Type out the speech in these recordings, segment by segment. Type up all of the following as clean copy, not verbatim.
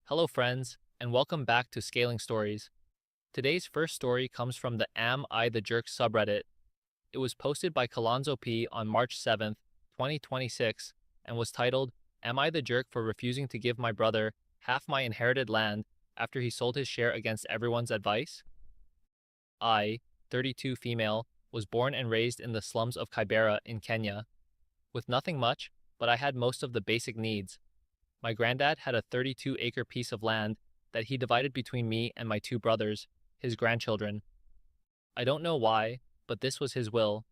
Hello, friends, and welcome back to Scaling Stories. Today's first story comes from the Am I the Jerk subreddit. It was posted by Kalonzo P on March 7th, 2026, and was titled, Am I the Jerk for Refusing to Give My Brother Half My Inherited Land After He Sold His Share Against Everyone's Advice? I, 32 female, was born and raised in the slums of Kibera in Kenya. With nothing much, but I had most of the basic needs. My granddad had a 32-acre piece of land that he divided between me and my two brothers, his grandchildren. I don't know why, but this was his will.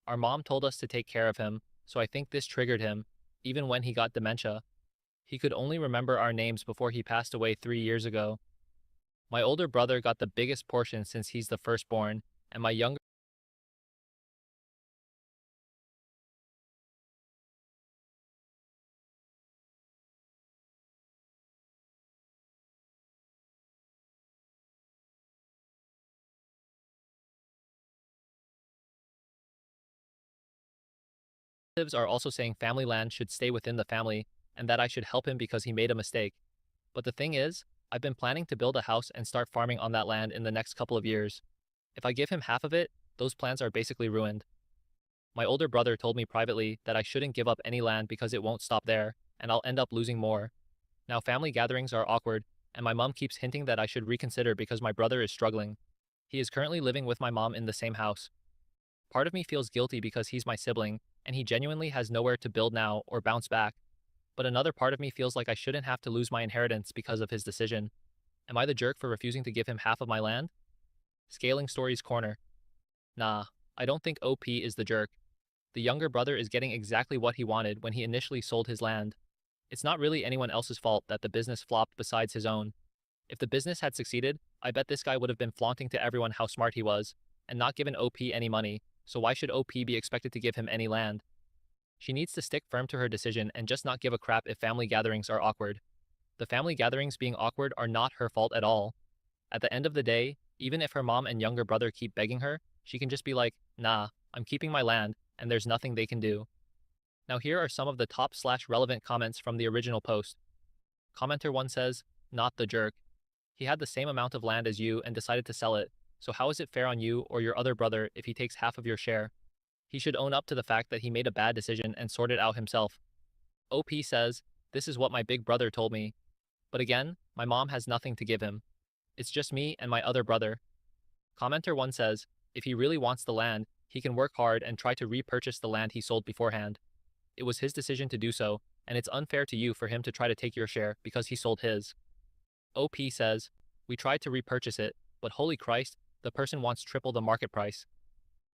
Our mom told us to take care of him, so I think this triggered him, even when he got dementia. He could only remember our names before he passed away 3 years ago. My older brother got the biggest portion since he's the firstborn, and my younger relatives are also saying family land should stay within the family and that I should help him because he made a mistake. But the thing is, I've been planning to build a house and start farming on that land in the next couple of years. If I give him half of it, those plans are basically ruined. My older brother told me privately that I shouldn't give up any land because it won't stop there, and I'll end up losing more. Now family gatherings are awkward, and my mom keeps hinting that I should reconsider because my brother is struggling. He is currently living with my mom in the same house. Part of me feels guilty because he's my sibling, and he genuinely has nowhere to build now or bounce back. But another part of me feels like I shouldn't have to lose my inheritance because of his decision. Am I the jerk for refusing to give him half of my land? Scaling Stories Corner. Nah, I don't think OP is the jerk. The younger brother is getting exactly what he wanted when he initially sold his land. It's not really anyone else's fault that the business flopped besides his own. If the business had succeeded, I bet this guy would have been flaunting to everyone how smart he was, and not given OP any money, so why should OP be expected to give him any land? She needs to stick firm to her decision and just not give a crap if family gatherings are awkward. The family gatherings being awkward are not her fault at all. At the end of the day, even if her mom and younger brother keep begging her, she can just be like, nah, I'm keeping my land, and there's nothing they can do. Now here are some of the top/relevant comments from the original post. Commenter 1 says, not the jerk. He had the same amount of land as you and decided to sell it, so how is it fair on you or your other brother if he takes half of your share? He should own up to the fact that he made a bad decision and sort it out himself. OP says, this is what my big brother told me. But again, my mom has nothing to give him. It's just me and my other brother. Commenter 1 says, if he really wants the land, he can work hard and try to repurchase the land he sold beforehand. It was his decision to do so, and it's unfair to you for him to try to take your share because he sold his. OP says, we tried to repurchase it, but holy Christ, the person wants triple the market price.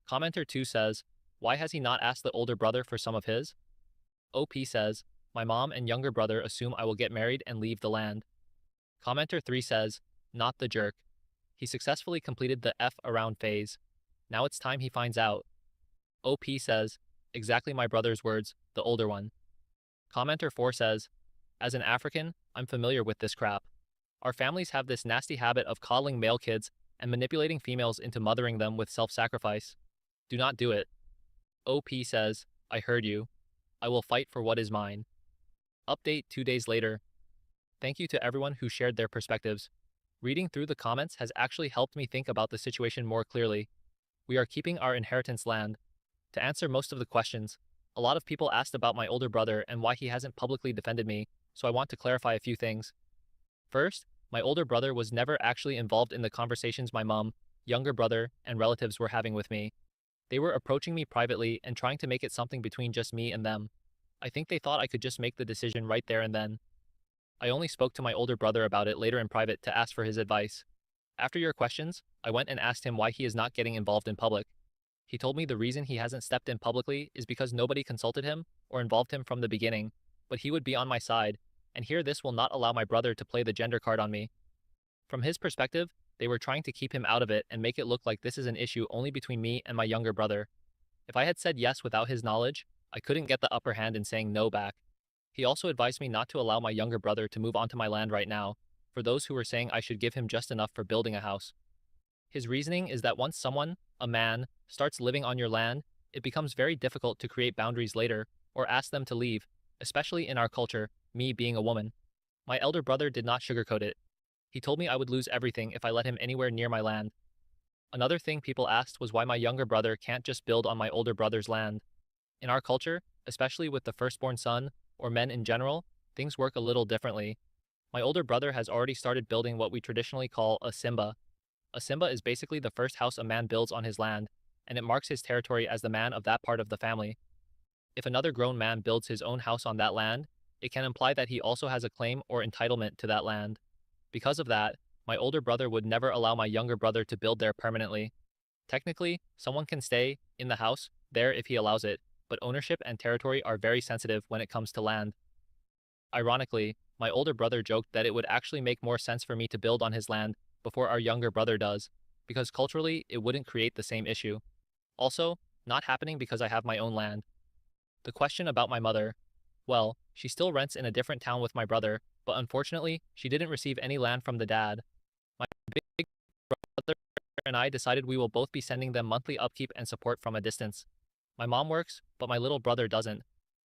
Commenter 2 says, why has he not asked the older brother for some of his? OP says, my mom and younger brother assume I will get married and leave the land. Commenter 3 says, not the jerk. He successfully completed the F around phase. Now it's time he finds out. OP says, exactly my brother's words, the older one. Commenter 4 says, as an African, I'm familiar with this crap. Our families have this nasty habit of coddling male kids and manipulating females into mothering them with self-sacrifice. Do not do it. OP says, I heard you. I will fight for what is mine. Update 2 days later. Thank you to everyone who shared their perspectives. Reading through the comments has actually helped me think about the situation more clearly. We are keeping our inheritance land. To answer most of the questions, a lot of people asked about my older brother and why he hasn't publicly defended me, so I want to clarify a few things. First, my older brother was never actually involved in the conversations my mom, younger brother, and relatives were having with me. They were approaching me privately and trying to make it something between just me and them. I think they thought I could just make the decision right there and then. I only spoke to my older brother about it later in private to ask for his advice. After your questions, I went and asked him why he is not getting involved in public. He told me the reason he hasn't stepped in publicly is because nobody consulted him or involved him from the beginning, but he would be on my side, and here this will not allow my brother to play the gender card on me. From his perspective, they were trying to keep him out of it and make it look like this is an issue only between me and my younger brother. If I had said yes without his knowledge, I couldn't get the upper hand in saying no back. He also advised me not to allow my younger brother to move onto my land right now, for those who were saying I should give him just enough for building a house. His reasoning is that once someone, a man, starts living on your land, it becomes very difficult to create boundaries later or ask them to leave, especially in our culture, me being a woman. My elder brother did not sugarcoat it. He told me I would lose everything if I let him anywhere near my land. Another thing people asked was why my younger brother can't just build on my older brother's land. In our culture, especially with the firstborn son, or men in general, things work a little differently. My older brother has already started building what we traditionally call a simba. A simba is basically the first house a man builds on his land, and it marks his territory as the man of that part of the family. If another grown man builds his own house on that land, it can imply that he also has a claim or entitlement to that land. Because of that, my older brother would never allow my younger brother to build there permanently. Technically, someone can stay in the house there if he allows it, but ownership and territory are very sensitive when it comes to land. Ironically, my older brother joked that it would actually make more sense for me to build on his land before our younger brother does, because culturally it wouldn't create the same issue. Also, not happening because I have my own land. The question about my mother. Well, she still rents in a different town with my brother, but unfortunately, she didn't receive any land from the dad. My big brother and I decided we will both be sending them monthly upkeep and support from a distance. My mom works, but my little brother doesn't.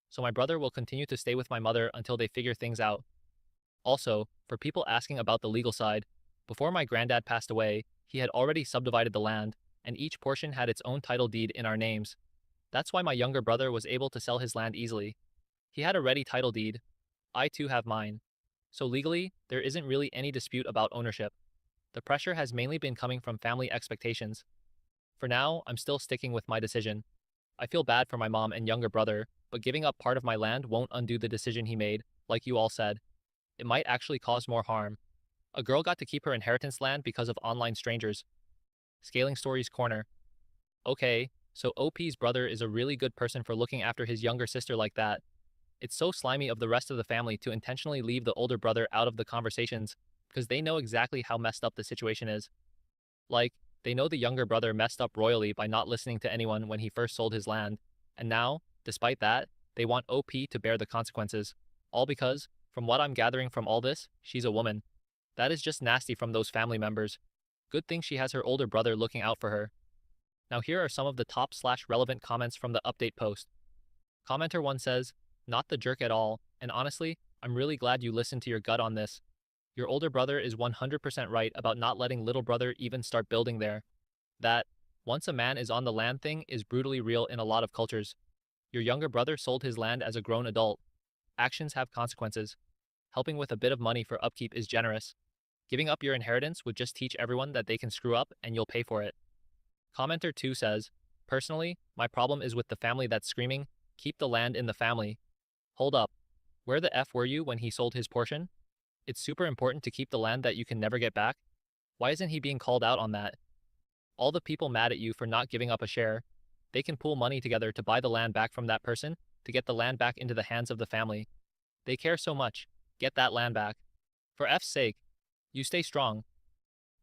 So my brother will continue to stay with my mother until they figure things out. Also, for people asking about the legal side, before my granddad passed away, he had already subdivided the land, and each portion had its own title deed in our names. That's why my younger brother was able to sell his land easily. He had a ready title deed. I too have mine. So legally, there isn't really any dispute about ownership. The pressure has mainly been coming from family expectations. For now, I'm still sticking with my decision. I feel bad for my mom and younger brother, but giving up part of my land won't undo the decision he made, like you all said. It might actually cause more harm. A girl got to keep her inheritance land because of online strangers. Scaling Stories Corner. Okay, so OP's brother is a really good person for looking after his younger sister like that. It's so slimy of the rest of the family to intentionally leave the older brother out of the conversations, because they know exactly how messed up the situation is. Like, they know the younger brother messed up royally by not listening to anyone when he first sold his land, and now, despite that, they want OP to bear the consequences. All because, from what I'm gathering from all this, she's a woman. That is just nasty from those family members. Good thing she has her older brother looking out for her. Now here are some of the top/relevant comments from the update post. Commenter 1 says, "Not the jerk at all, and honestly, I'm really glad you listened to your gut on this. Your older brother is 100% right about not letting little brother even start building there. That, once a man is on the land thing is brutally real in a lot of cultures. Your younger brother sold his land as a grown adult. Actions have consequences. Helping with a bit of money for upkeep is generous. Giving up your inheritance would just teach everyone that they can screw up and you'll pay for it." Commenter 2 says, "Personally, my problem is with the family that's screaming, 'Keep the land in the family.' Hold up. Where the F were you when he sold his portion? It's super important to keep the land that you can never get back. Why isn't he being called out on that? All the people mad at you for not giving up a share, they can pool money together to buy the land back from that person to get the land back into the hands of the family. They care so much. Get that land back. For F's sake, you stay strong.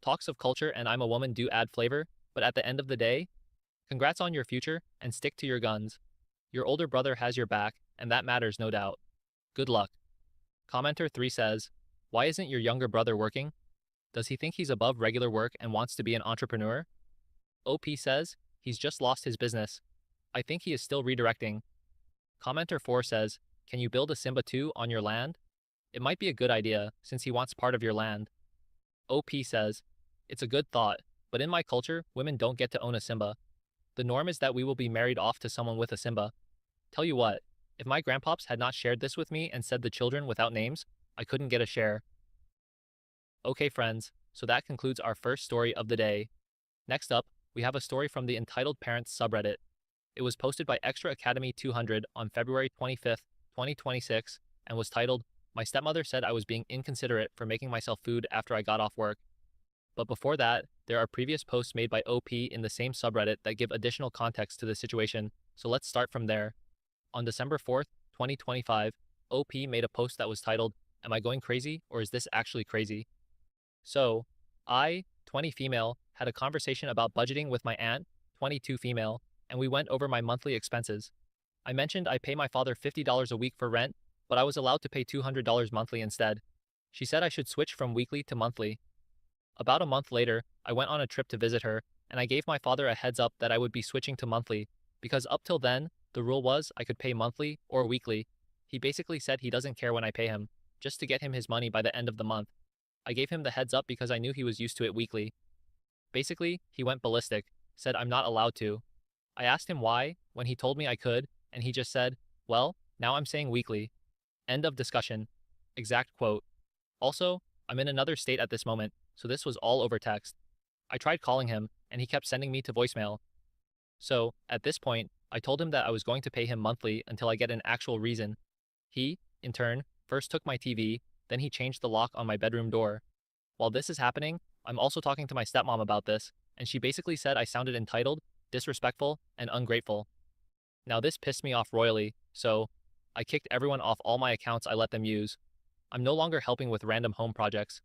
Talks of culture and I'm a woman do add flavor, but at the end of the day, congrats on your future and stick to your guns. Your older brother has your back, and that matters no doubt. Good luck." Commenter 3 says, "Why isn't your younger brother working? Does he think he's above regular work and wants to be an entrepreneur?" OP says, "He's just lost his business. I think he is still redirecting." Commenter 4 says, "Can you build a Simba 2 on your land? It might be a good idea, since he wants part of your land." OP says, "It's a good thought, but in my culture, women don't get to own a Simba. The norm is that we will be married off to someone with a Simba. Tell you what, if my grandpops had not shared this with me and said the children without names, I couldn't get a share." Okay friends, so that concludes our first story of the day. Next up, we have a story from the Entitled Parents subreddit. It was posted by Extra Academy 200 on February 25th, 2026, and was titled, "My stepmother said I was being inconsiderate for making myself food after I got off work." But before that, there are previous posts made by OP in the same subreddit that give additional context to the situation, so let's start from there. On December 4th, 2025, OP made a post that was titled, "Am I going crazy, or is this actually crazy?" So, I, 20 female, had a conversation about budgeting with my aunt, 22 female, and we went over my monthly expenses. I mentioned I pay my father $50 a week for rent, but I was allowed to pay $200 monthly instead. She said I should switch from weekly to monthly. About a month later, I went on a trip to visit her, and I gave my father a heads up that I would be switching to monthly, because up till then, the rule was I could pay monthly or weekly. He basically said he doesn't care when I pay him. just to get him his money by the end of the month. I gave him the heads up because I knew he was used to it weekly. Basically, he went ballistic, said I'm not allowed to. I asked him why, when he told me I could, and he just said, well, now I'm saying weekly. End of discussion. Exact quote. Also, I'm in another state at this moment, so this was all over text. I tried calling him, and he kept sending me to voicemail. So, at this point, I told him that I was going to pay him monthly until I get an actual reason. He, in turn, first took my TV, then he changed the lock on my bedroom door. While this is happening, I'm also talking to my stepmom about this, and she basically said I sounded entitled, disrespectful, and ungrateful. Now this pissed me off royally, so I kicked everyone off all my accounts I let them use. I'm no longer helping with random home projects.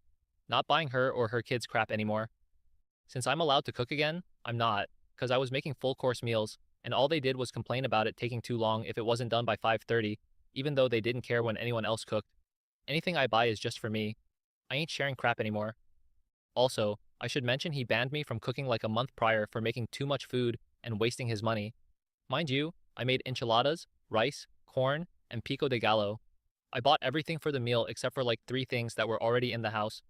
Not buying her or her kids crap anymore. Since I'm allowed to cook again, I'm not, because I was making full course meals, and all they did was complain about it taking too long if it wasn't done by 5:30, even though they didn't care when anyone else cooked. Anything I buy is just for me. I ain't sharing crap anymore. Also, I should mention he banned me from cooking like a month prior for making too much food and wasting his money. Mind you, I made enchiladas, rice, corn, and pico de gallo. I bought everything for the meal except for like 3 things that were already in the house.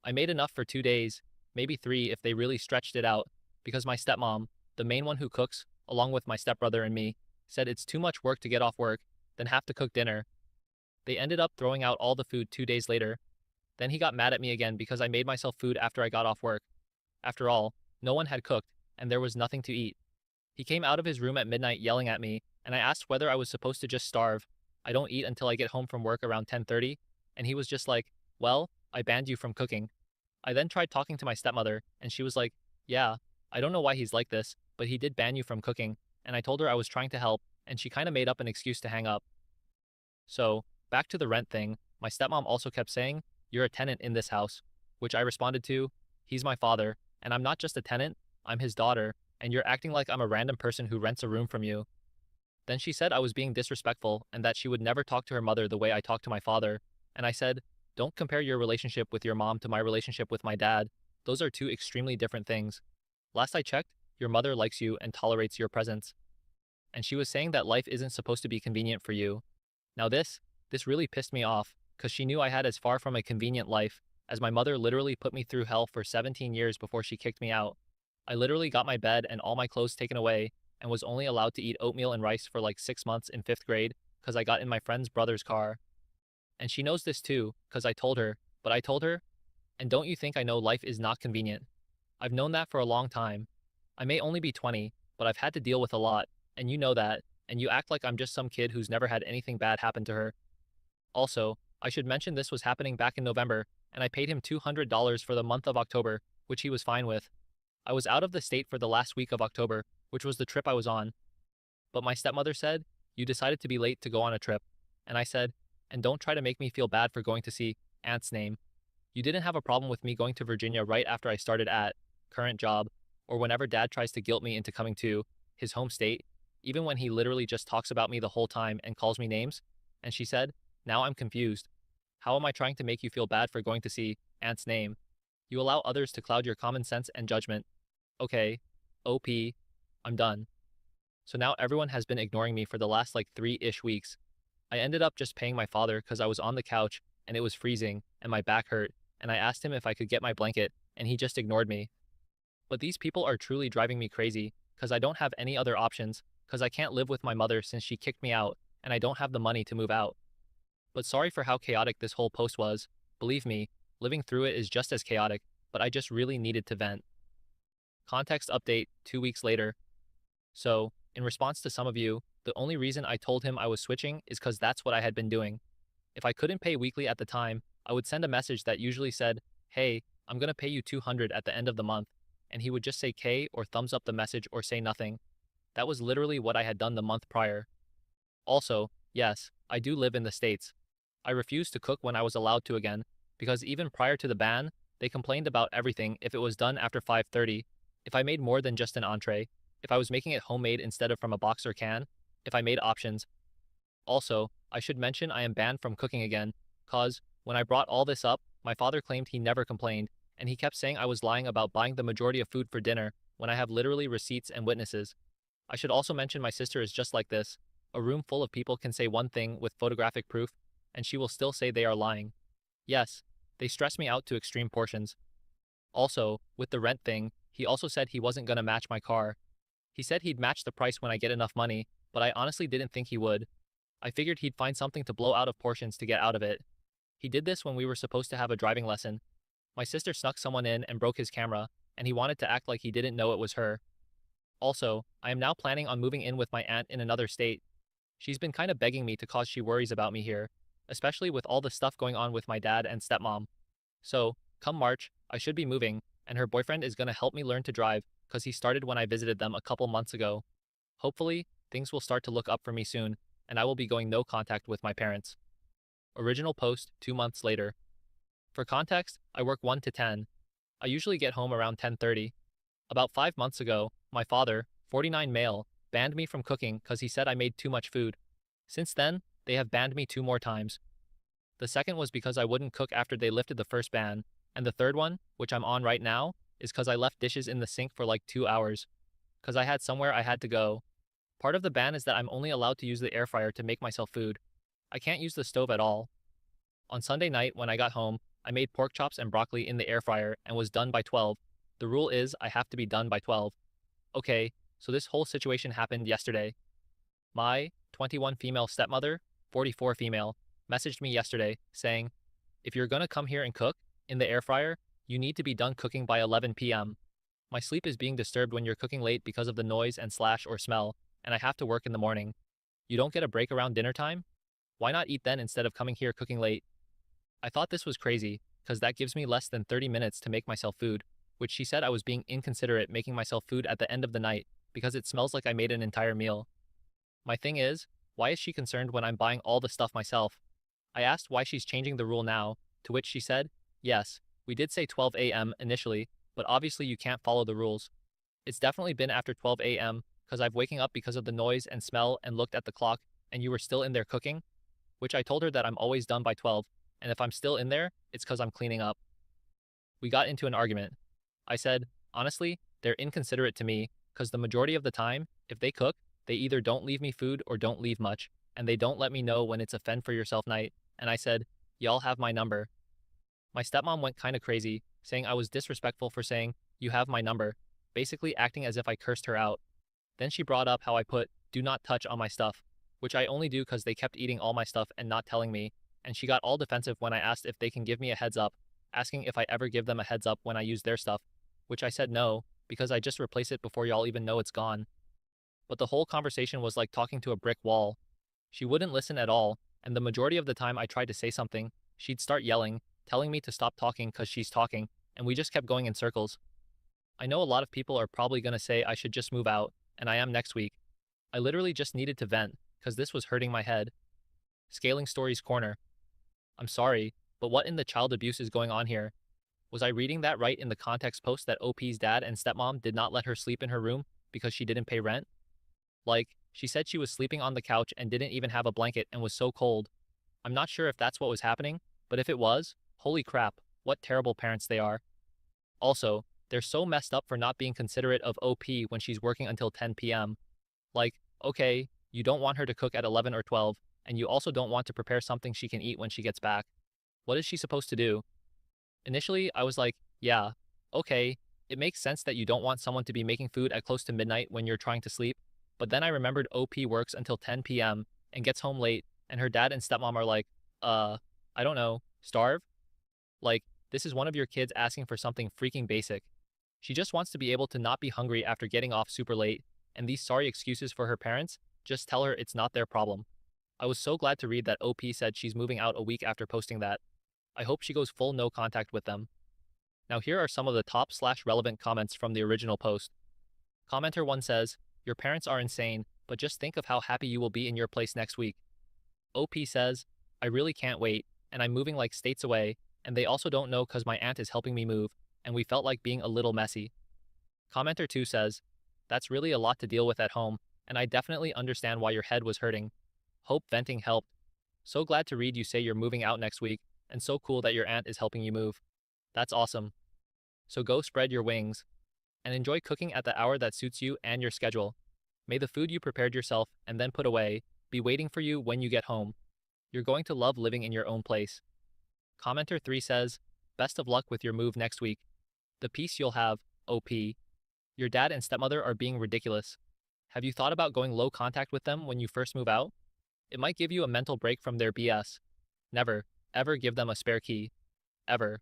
I made enough for 2 days, maybe 3 if they really stretched it out, because my stepmom, the main one who cooks, along with my stepbrother and me, said it's too much work to get off work, then have to cook dinner. They ended up throwing out all the food 2 days later. Then he got mad at me again because I made myself food after I got off work. After all, no one had cooked, and there was nothing to eat. He came out of his room at midnight yelling at me, and I asked whether I was supposed to just starve. I don't eat until I get home from work around 10:30, and he was just like, well, I banned you from cooking. I then tried talking to my stepmother, and she was like, yeah, I don't know why he's like this, but he did ban you from cooking, and I told her I was trying to help, and she kinda made up an excuse to hang up. So, back to the rent thing, my stepmom also kept saying, you're a tenant in this house, which I responded to, he's my father, and I'm not just a tenant, I'm his daughter, and you're acting like I'm a random person who rents a room from you. Then she said I was being disrespectful and that she would never talk to her mother the way I talk to my father, and I said, don't compare your relationship with your mom to my relationship with my dad. Those are 2 extremely different things. Last I checked, your mother likes you and tolerates your presence. And she was saying that life isn't supposed to be convenient for you. Now this really pissed me off, because she knew I had as far from a convenient life, as my mother literally put me through hell for 17 years before she kicked me out. I literally got my bed and all my clothes taken away, and was only allowed to eat oatmeal and rice for like 6 months in 5th grade, because I got in my friend's brother's car. And she knows this too, because I told her, but I told her, and don't you think I know life is not convenient? I've known that for a long time. I may only be 20, but I've had to deal with a lot, and you know that, and you act like I'm just some kid who's never had anything bad happen to her. Also, I should mention this was happening back in November, and I paid him $200 for the month of October, which he was fine with. I was out of the state for the last week of October, which was the trip I was on. But my stepmother said, you decided to be late to go on a trip. And I said, and don't try to make me feel bad for going to see Aunt's name. You didn't have a problem with me going to Virginia right after I started at current job, or whenever Dad tries to guilt me into coming to his home state, even when he literally just talks about me the whole time and calls me names. And she said, now I'm confused. How am I trying to make you feel bad for going to see Aunt's name? You allow others to cloud your common sense and judgment. Okay, OP, I'm done. So now everyone has been ignoring me for the last like 3-ish weeks. I ended up just paying my father because I was on the couch and it was freezing and my back hurt, and I asked him if I could get my blanket and he just ignored me. But these people are truly driving me crazy because I don't have any other options, because I can't live with my mother since she kicked me out and I don't have the money to move out. But sorry for how chaotic this whole post was. Believe me, living through it is just as chaotic, but I just really needed to vent. Context update 2 weeks later. So, in response to some of you, the only reason I told him I was switching is because that's what I had been doing. If I couldn't pay weekly at the time, I would send a message that usually said, hey, I'm gonna pay you $200 at the end of the month, and he would just say K or thumbs up the message or say nothing. That was literally what I had done the month prior. Also, yes, I do live in the States. I refused to cook when I was allowed to again, because even prior to the ban, they complained about everything if it was done after 5:30, if I made more than just an entree, if I was making it homemade instead of from a box or can, if I made options. Also, I should mention I am banned from cooking again, cause, when I brought all this up, my father claimed he never complained, and he kept saying I was lying about buying the majority of food for dinner, when I have literally receipts and witnesses. I should also mention my sister is just like this. A room full of people can say one thing with photographic proof, and she will still say they are lying. Yes, they stress me out to extreme portions. Also, with the rent thing, he also said he wasn't gonna match my car. He said he'd match the price when I get enough money, but I honestly didn't think he would. I figured he'd find something to blow out of portions to get out of it. He did this when we were supposed to have a driving lesson. My sister snuck someone in and broke his camera, and he wanted to act like he didn't know it was her. Also, I am now planning on moving in with my aunt in another state. She's been kind of begging me to cause she worries about me here, especially with all the stuff going on with my dad and stepmom. So, come March, I should be moving, and her boyfriend is gonna help me learn to drive because he started when I visited them a couple months ago. Hopefully, things will start to look up for me soon, and I will be going no contact with my parents. Original post 2 months later. For context, I work 1 to 10. I usually get home around 10:30. About 5 months ago, my father, 49 male, banned me from cooking because he said I made too much food. Since then, they have banned me 2 more times. The second was because I wouldn't cook after they lifted the first ban, and the third one, which I'm on right now, is because I left dishes in the sink for like 2 hours. Because I had somewhere I had to go. Part of the ban is that I'm only allowed to use the air fryer to make myself food. I can't use the stove at all. On Sunday night when I got home, I made pork chops and broccoli in the air fryer and was done by 12. The rule is I have to be done by 12. Okay, so this whole situation happened yesterday. My 21 female stepmother, 44 female, messaged me yesterday saying, if you're gonna come here and cook in the air fryer, you need to be done cooking by 11 p.m. My sleep is being disturbed when you're cooking late because of the noise and slash or smell, and I have to work in the morning. You don't get a break around dinner time? Why not eat then instead of coming here cooking late? I thought this was crazy, because that gives me less than 30 minutes to make myself food, which she said I was being inconsiderate making myself food at the end of the night because it smells like I made an entire meal. My thing is, why is she concerned when I'm buying all the stuff myself? I asked why she's changing the rule now, to which she said, yes, we did say 12 a.m. initially, but obviously you can't follow the rules. It's definitely been after 12 a.m. because I've waking up because of the noise and smell and looked at the clock and you were still in there cooking, which I told her that I'm always done by 12, and if I'm still in there, it's because I'm cleaning up. We got into an argument. I said, honestly, they're inconsiderate to me because the majority of the time, if they cook, they either don't leave me food or don't leave much, and they don't let me know when it's a fend for yourself night, and I said, y'all have my number. My stepmom went kinda crazy, saying I was disrespectful for saying, you have my number, basically acting as if I cursed her out. Then she brought up how I put, do not touch on my stuff, which I only do because they kept eating all my stuff and not telling me, and she got all defensive when I asked if they can give me a heads up, asking if I ever give them a heads up when I use their stuff, which I said no, because I just replace it before y'all even know it's gone. But the whole conversation was like talking to a brick wall. She wouldn't listen at all, and the majority of the time I tried to say something, she'd start yelling, telling me to stop talking because she's talking, and we just kept going in circles. I know a lot of people are probably gonna say I should just move out, and I am next week. I literally just needed to vent, because this was hurting my head. Scaling Stories Corner. I'm sorry, but what in the child abuse is going on here? Was I reading that right in the context post that OP's dad and stepmom did not let her sleep in her room because she didn't pay rent? Like, she said she was sleeping on the couch and didn't even have a blanket and was so cold. I'm not sure if that's what was happening, but if it was, holy crap, what terrible parents they are. Also, they're so messed up for not being considerate of OP when she's working until 10 p.m. Like, okay, you don't want her to cook at 11 or 12, and you also don't want to prepare something she can eat when she gets back. What is she supposed to do? Initially, I was like, yeah, okay, it makes sense that you don't want someone to be making food at close to midnight when you're trying to sleep, but then I remembered OP works until 10 p.m. and gets home late, and her dad and stepmom are like, I don't know, starve? Like, this is one of your kids asking for something freaking basic. She just wants to be able to not be hungry after getting off super late, and these sorry excuses for her parents, just tell her it's not their problem. I was so glad to read that OP said she's moving out a week after posting that. I hope she goes full no contact with them. Now here are some of the top/relevant comments from the original post. Commenter 1 says, your parents are insane, but just think of how happy you will be in your place next week. OP says, I really can't wait, and I'm moving like states away, and they also don't know cause my aunt is helping me move, and we felt like being a little messy. Commenter 2 says, that's really a lot to deal with at home, and I definitely understand why your head was hurting. Hope venting helped. So glad to read you say you're moving out next week, and so cool that your aunt is helping you move. That's awesome. So go spread your wings, and enjoy cooking at the hour that suits you and your schedule. May the food you prepared yourself and then put away be waiting for you when you get home. You're going to love living in your own place. Commenter 3 says, best of luck with your move next week. The peace you'll have, OP. Your dad and stepmother are being ridiculous. Have you thought about going low contact with them when you first move out? It might give you a mental break from their BS. Never, ever give them a spare key. Ever.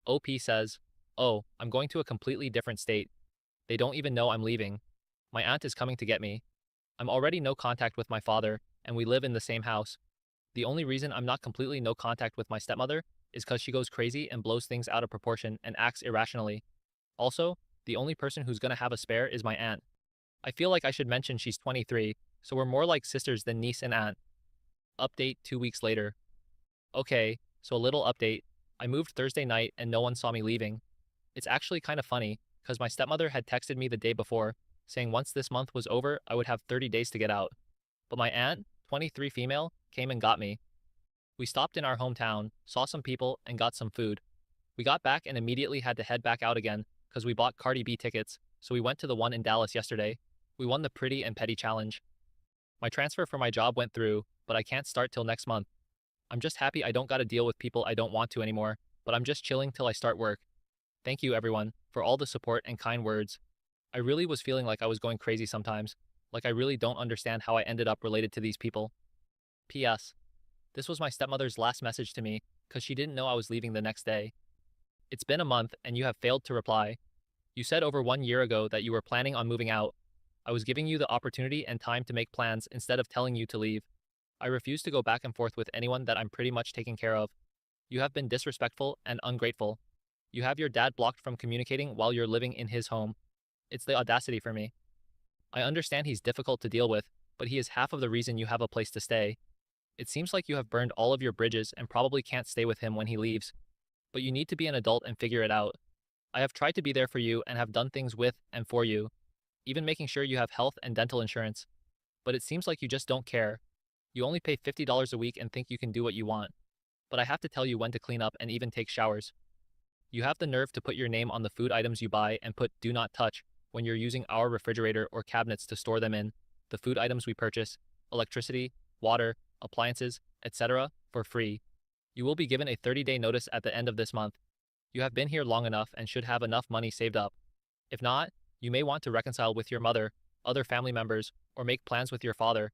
OP says, oh, I'm going to a completely different state. They don't even know I'm leaving. My aunt is coming to get me. I'm already no contact with my father, and we live in the same house. The only reason I'm not completely no contact with my stepmother is because she goes crazy and blows things out of proportion and acts irrationally. Also, the only person who's gonna have a spare is my aunt. I feel like I should mention she's 23, so we're more like sisters than niece and aunt. Update 2 weeks later. Okay, so a little update. I moved Thursday night and no one saw me leaving. It's actually kind of funny, because my stepmother had texted me the day before, saying once this month was over, I would have 30 days to get out. But my aunt, 23 female, came and got me. We stopped in our hometown, saw some people, and got some food. We got back and immediately had to head back out again, because we bought Cardi B tickets, so we went to the one in Dallas yesterday. We won the Pretty and Petty Challenge. My transfer for my job went through, but I can't start till next month. I'm just happy I don't gotta deal with people I don't want to anymore, but I'm just chilling till I start work. Thank you everyone, for all the support and kind words. I really was feeling like I was going crazy sometimes, like I really don't understand how I ended up related to these people. P.S. This was my stepmother's last message to me, cause she didn't know I was leaving the next day. It's been a month and you have failed to reply. You said over 1 year ago that you were planning on moving out. I was giving you the opportunity and time to make plans instead of telling you to leave. I refuse to go back and forth with anyone that I'm pretty much taking care of. You have been disrespectful and ungrateful. You have your dad blocked from communicating while you're living in his home. It's the audacity for me. I understand he's difficult to deal with, but he is half of the reason you have a place to stay. It seems like you have burned all of your bridges and probably can't stay with him when he leaves. But you need to be an adult and figure it out. I have tried to be there for you and have done things with and for you, even making sure you have health and dental insurance. But it seems like you just don't care. You only pay $50 a week and think you can do what you want. But I have to tell you when to clean up and even take showers. You have the nerve to put your name on the food items you buy and put "do not touch" when you're using our refrigerator or cabinets to store them in, the food items we purchase, electricity, water, appliances, etc., for free. You will be given a 30-day notice at the end of this month. You have been here long enough and should have enough money saved up. If not, you may want to reconcile with your mother, other family members, or make plans with your father.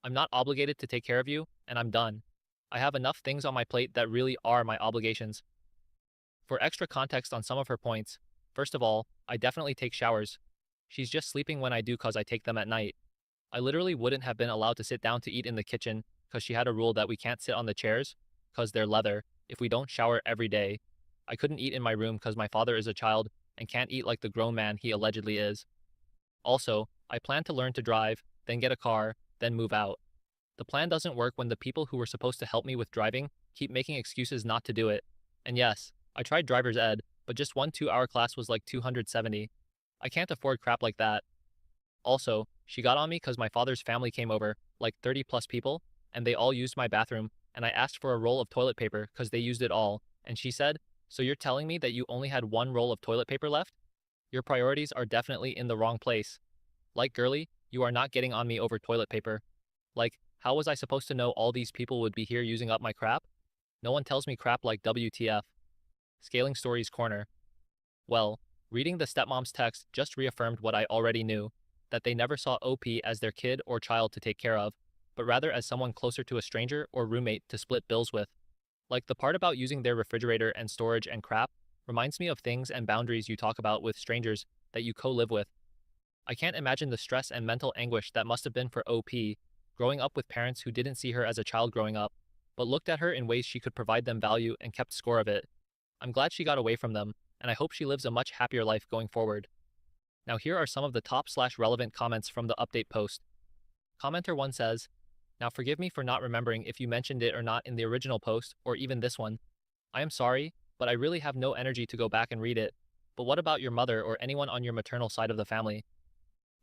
I'm not obligated to take care of you, and I'm done. I have enough things on my plate that really are my obligations. For extra context on some of her points, first of all, I definitely take showers. She's just sleeping when I do cause I take them at night. I literally wouldn't have been allowed to sit down to eat in the kitchen cause she had a rule that we can't sit on the chairs cause they're leather if we don't shower every day. I couldn't eat in my room cause my father is a child and can't eat like the grown man he allegedly is. Also, I plan to learn to drive, then get a car, then move out. The plan doesn't work when the people who were supposed to help me with driving keep making excuses not to do it. And yes, I tried driver's ed, but just one 2-hour class was like $270. I can't afford crap like that. Also, she got on me cause my father's family came over, like 30 plus people, and they all used my bathroom, and I asked for a roll of toilet paper cause they used it all, and she said, so you're telling me that you only had one roll of toilet paper left? Your priorities are definitely in the wrong place. Like girly, you are not getting on me over toilet paper. Like, how was I supposed to know all these people would be here using up my crap? No one tells me crap like WTF. Scaling Stories Corner. Well, reading the stepmom's text just reaffirmed what I already knew, that they never saw OP as their kid or child to take care of, but rather as someone closer to a stranger or roommate to split bills with. Like the part about using their refrigerator and storage and crap reminds me of things and boundaries you talk about with strangers that you co-live with. I can't imagine the stress and mental anguish that must have been for OP, growing up with parents who didn't see her as a child growing up, but looked at her in ways she could provide them value and kept score of it. I'm glad she got away from them, and I hope she lives a much happier life going forward. Now here are some of the top/relevant comments from the update post. Commenter 1 says, now forgive me for not remembering if you mentioned it or not in the original post, or even this one. I am sorry, but I really have no energy to go back and read it. But what about your mother or anyone on your maternal side of the family?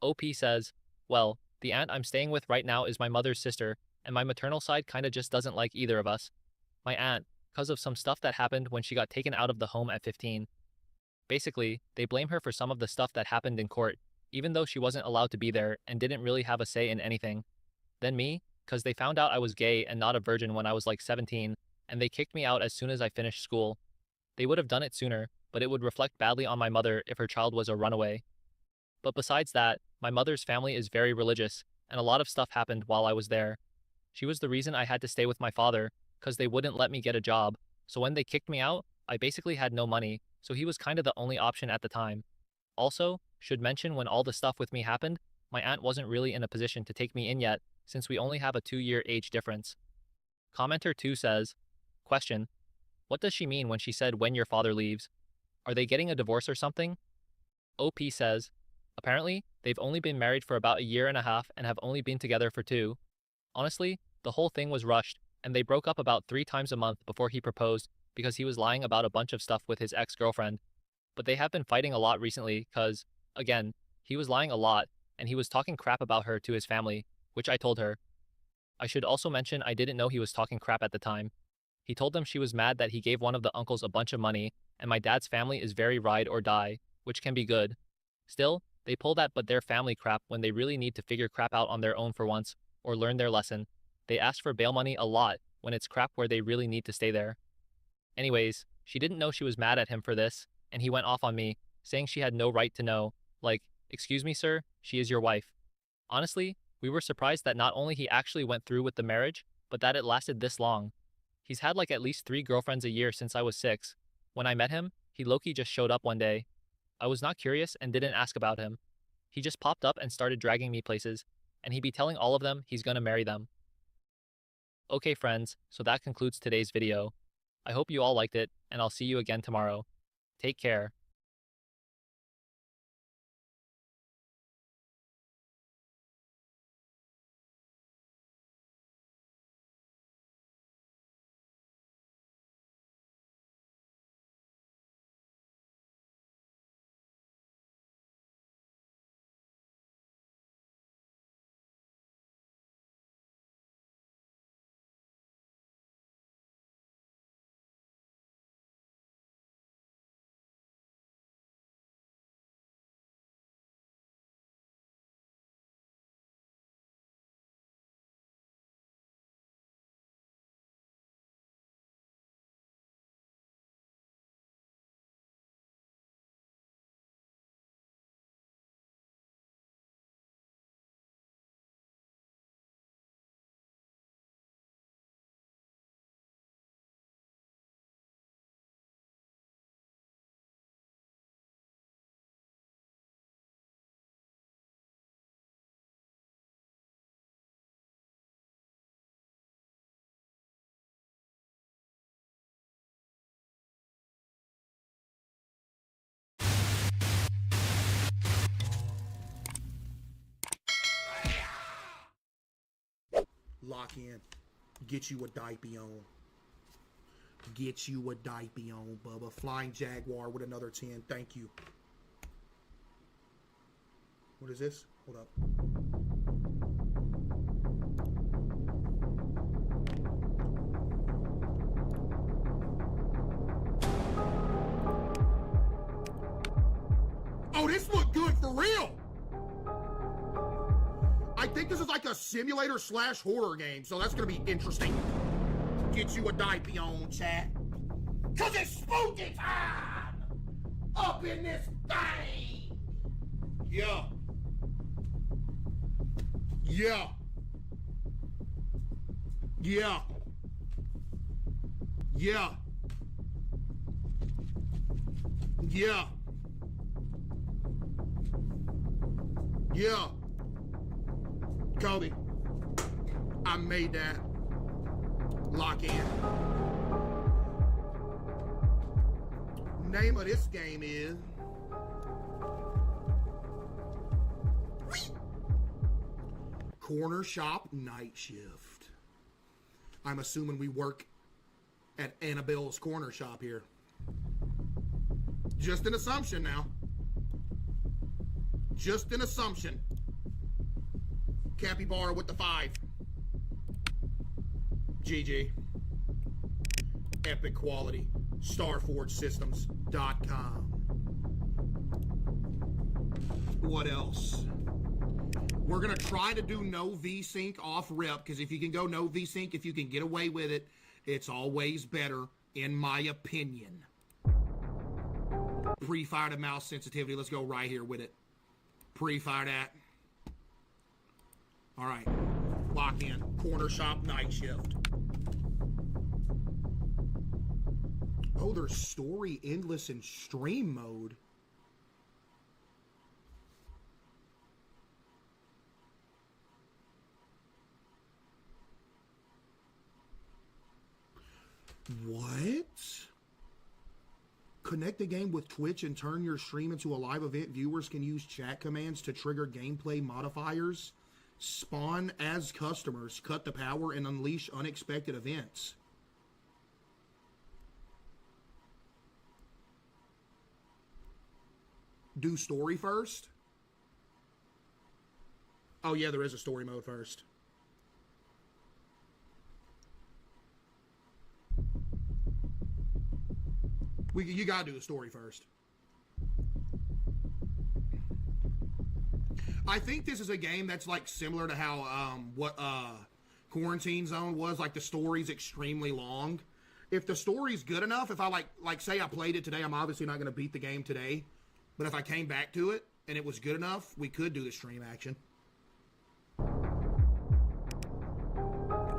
OP says, well, the aunt I'm staying with right now is my mother's sister, and my maternal side kinda just doesn't like either of us. My aunt, cause of some stuff that happened when she got taken out of the home at 15. Basically, they blame her for some of the stuff that happened in court, even though she wasn't allowed to be there and didn't really have a say in anything. Then me, because they found out I was gay and not a virgin when I was like 17, and they kicked me out as soon as I finished school. They would have done it sooner, but it would reflect badly on my mother if her child was a runaway. But besides that, my mother's family is very religious, and a lot of stuff happened while I was there. She was the reason I had to stay with my father, because they wouldn't let me get a job, so when they kicked me out, I basically had no money, so he was kinda the only option at the time. Also, should mention when all the stuff with me happened, my aunt wasn't really in a position to take me in yet, since we only have a 2-year age difference. Commenter 2 says, question, what does she mean when she said when your father leaves? Are they getting a divorce or something? OP says, apparently, they've only been married for about a year and a half and have only been together for 2. Honestly, the whole thing was rushed, and they broke up about 3 times a month before he proposed because he was lying about a bunch of stuff with his ex-girlfriend. But they have been fighting a lot recently because, again, he was lying a lot, and he was talking crap about her to his family, which I told her. I should also mention I didn't know he was talking crap at the time. He told them she was mad that he gave one of the uncles a bunch of money, and my dad's family is very ride or die, which can be good. Still, they pull that but their family crap when they really need to figure crap out on their own for once, or learn their lesson. They ask for bail money a lot when it's crap where they really need to stay there. Anyways, she didn't know she was mad at him for this, and he went off on me, saying she had no right to know, like, excuse me sir, she is your wife. Honestly, we were surprised that not only he actually went through with the marriage, but that it lasted this long. He's had like at least 3 girlfriends a year since I was 6. When I met him, he low-key just showed up one day. I was not curious and didn't ask about him. He just popped up and started dragging me places, and he'd be telling all of them he's gonna marry them. Okay friends, so that concludes today's video. I hope you all liked it, and I'll see you again tomorrow. Take care. Lock in. Get you a diaper on. Get you a diaper on, Bubba. Flying Jaguar with another 10. Thank you. What is this? Hold up. Oh, this looked good for real. I think this is like a simulator / horror game, so that's gonna be interesting. Get you a diaper on, chat. Cause it's spooky time up in this thing. Yeah. Yeah. Yeah. Yeah. Yeah. Yeah. Kobe, I made that. Lock in. Name of this game is Corner Shop Night Shift. I'm assuming we work at Annabelle's Corner Shop here. Just an assumption now. Just an assumption. Capybara with the 5. GG. Epic quality. StarForgeSystems.com. What else? We're going to try to do no VSync off rip, because if you can go no VSync, if you can get away with it, it's always better, in my opinion. Pre-fire to mouse sensitivity. Let's go right here with it. Pre-fire that. All right. Lock in. Corner shop night shift. Oh, there's story endless in stream mode. What? Connect the game with Twitch and turn your stream into a live event. Viewers can use chat commands to trigger gameplay modifiers. Spawn as customers, cut the power, and unleash unexpected events. Do story first? Oh yeah, there is a story mode first. You gotta do a story first. I think this is a game that's like similar to how Quarantine Zone was. Like the story's extremely long. If the story's good enough, if I like say I played it today, I'm obviously not gonna beat the game today. But if I came back to it and it was good enough, we could do the stream action.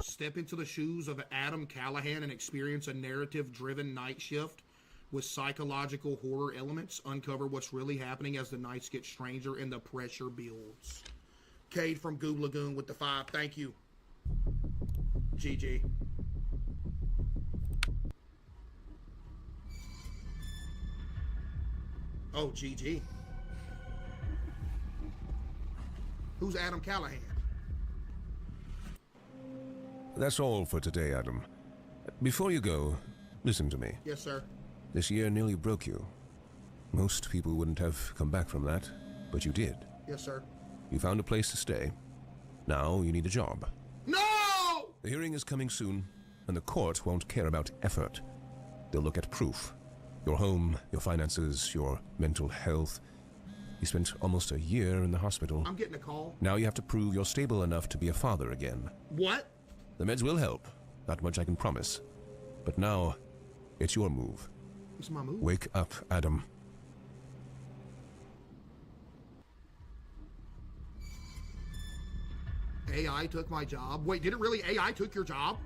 Step into the shoes of Adam Callahan and experience a narrative-driven night shift with psychological horror elements. Uncover what's really happening as the nights get stranger and the pressure builds. Cade from Goob Lagoon with the 5. Thank you. GG. Oh, GG. Who's Adam Callahan? That's all for today, Adam. Before you go, listen to me. Yes, sir. This year nearly broke you. Most people wouldn't have come back from that, but you did. Yes, sir. You found a place to stay. Now you need a job. No! The hearing is coming soon, and the court won't care about effort. They'll look at proof. Your home, your finances, your mental health. You spent almost a year in the hospital. I'm getting a call. Now you have to prove you're stable enough to be a father again. What? The meds will help. That much I can promise. But now, it's your move. It's my move. Wake up, Adam. AI took my job. Wait, did it really? AI took your job?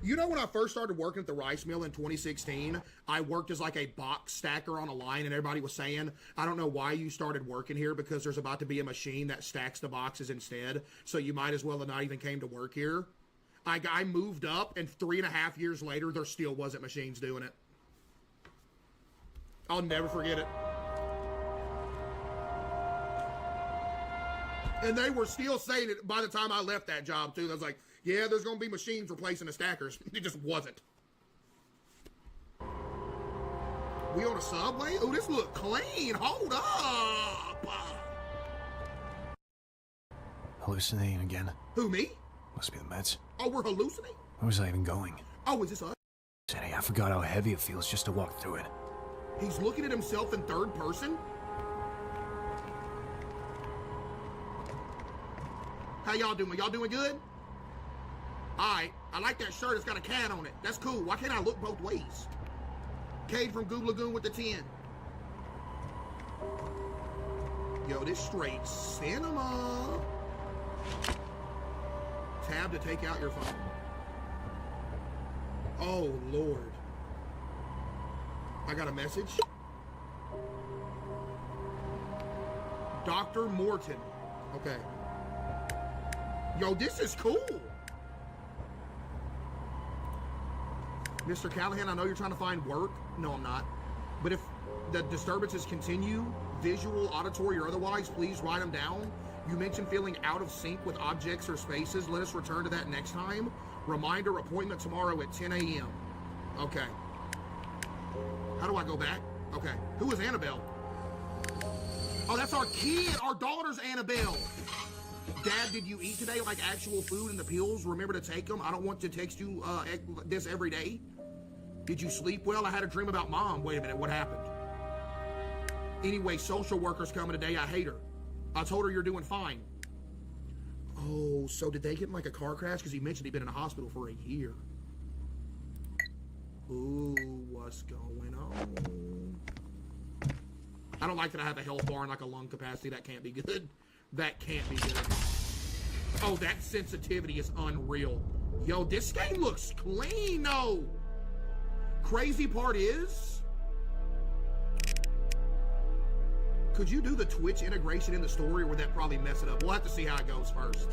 You know, when I first started working at the rice mill in 2016, I worked as like a box stacker on a line, and everybody was saying, I don't know why you started working here, because there's about to be a machine that stacks the boxes instead, so you might as well have not even came to work here. I moved up, and 3.5 years later, there still wasn't machines doing it. I'll never forget it. And they were still saying it by the time I left that job, too. I was like, yeah, there's going to be machines replacing the stackers. It just wasn't. We on a subway? Oh, this look clean. Hold up. Hallucinating again. Who, me? Must be the meds. Oh, we're hallucinating? Where was I even going? Oh, is this us? Hey, I forgot how heavy it feels just to walk through it. He's looking at himself in third person? How y'all doing? Y'all doing good? Alright, I like that shirt. It's got a cat on it. That's cool. Why can't I look both ways? Cade from Goob Lagoon with the 10. Yo, this straight cinema. Tab to take out your phone. Oh, Lord. I got a message. Dr. Morton. Okay. Yo, this is cool. Mr. Callahan, I know you're trying to find work. No, I'm not. But if the disturbances continue, visual, auditory, or otherwise, please write them down. You mentioned feeling out of sync with objects or spaces. Let us return to that next time. Reminder, appointment tomorrow at 10 a.m. Okay. How do I go back? Okay. Who is Annabelle? Oh, that's our kid. Our daughter's Annabelle. Dad, did you eat today like actual food and the pills? Remember to take them? I don't want to text you this every day. Did you sleep well? I had a dream about Mom. Wait a minute, what happened? Anyway, social worker's coming today. I hate her. I told her you're doing fine. Oh, so did they get in like a car crash? Because he mentioned he'd been in a hospital for a year. Ooh, what's going on? I don't like that I have a health bar and like a lung capacity. That can't be good. That can't be good. Oh, that sensitivity is unreal. Yo, this game looks clean, though. Crazy part is, could you do the Twitch integration in the story, or would that probably mess it up? We'll have to see how it goes first.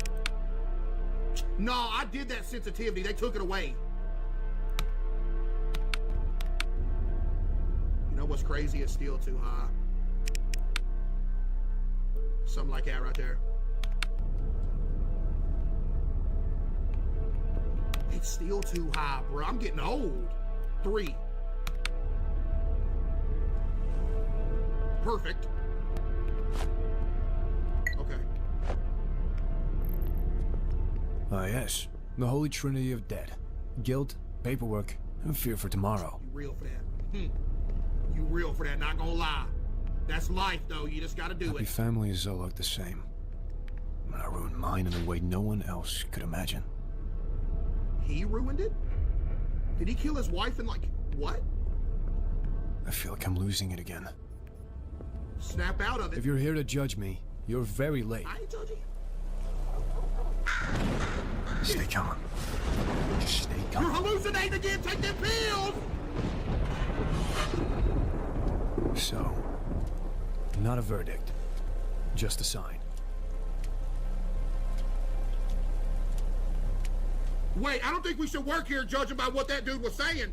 No, I did that sensitivity. They took it away. You know what's crazy? It's still too high. Something like that right there. It's still too high, bro. I'm getting old. 3. Perfect. Okay. Ah, yes. The holy trinity of debt. Guilt, paperwork, and fear for tomorrow. You real for that. You real for that, not gonna lie. That's life, though. You just gotta do Happy it. families all look the same. But I ruined mine in a way no one else could imagine. He ruined it? Did he kill his wife and like, what? I feel like I'm losing it again. Snap out of it. If you're here to judge me, you're very late. I ain't judging you. Stay calm. Just stay calm. You're hallucinating again. Take them pills. So, not a verdict, just a sign. Wait, I don't think we should work here judging by what that dude was saying.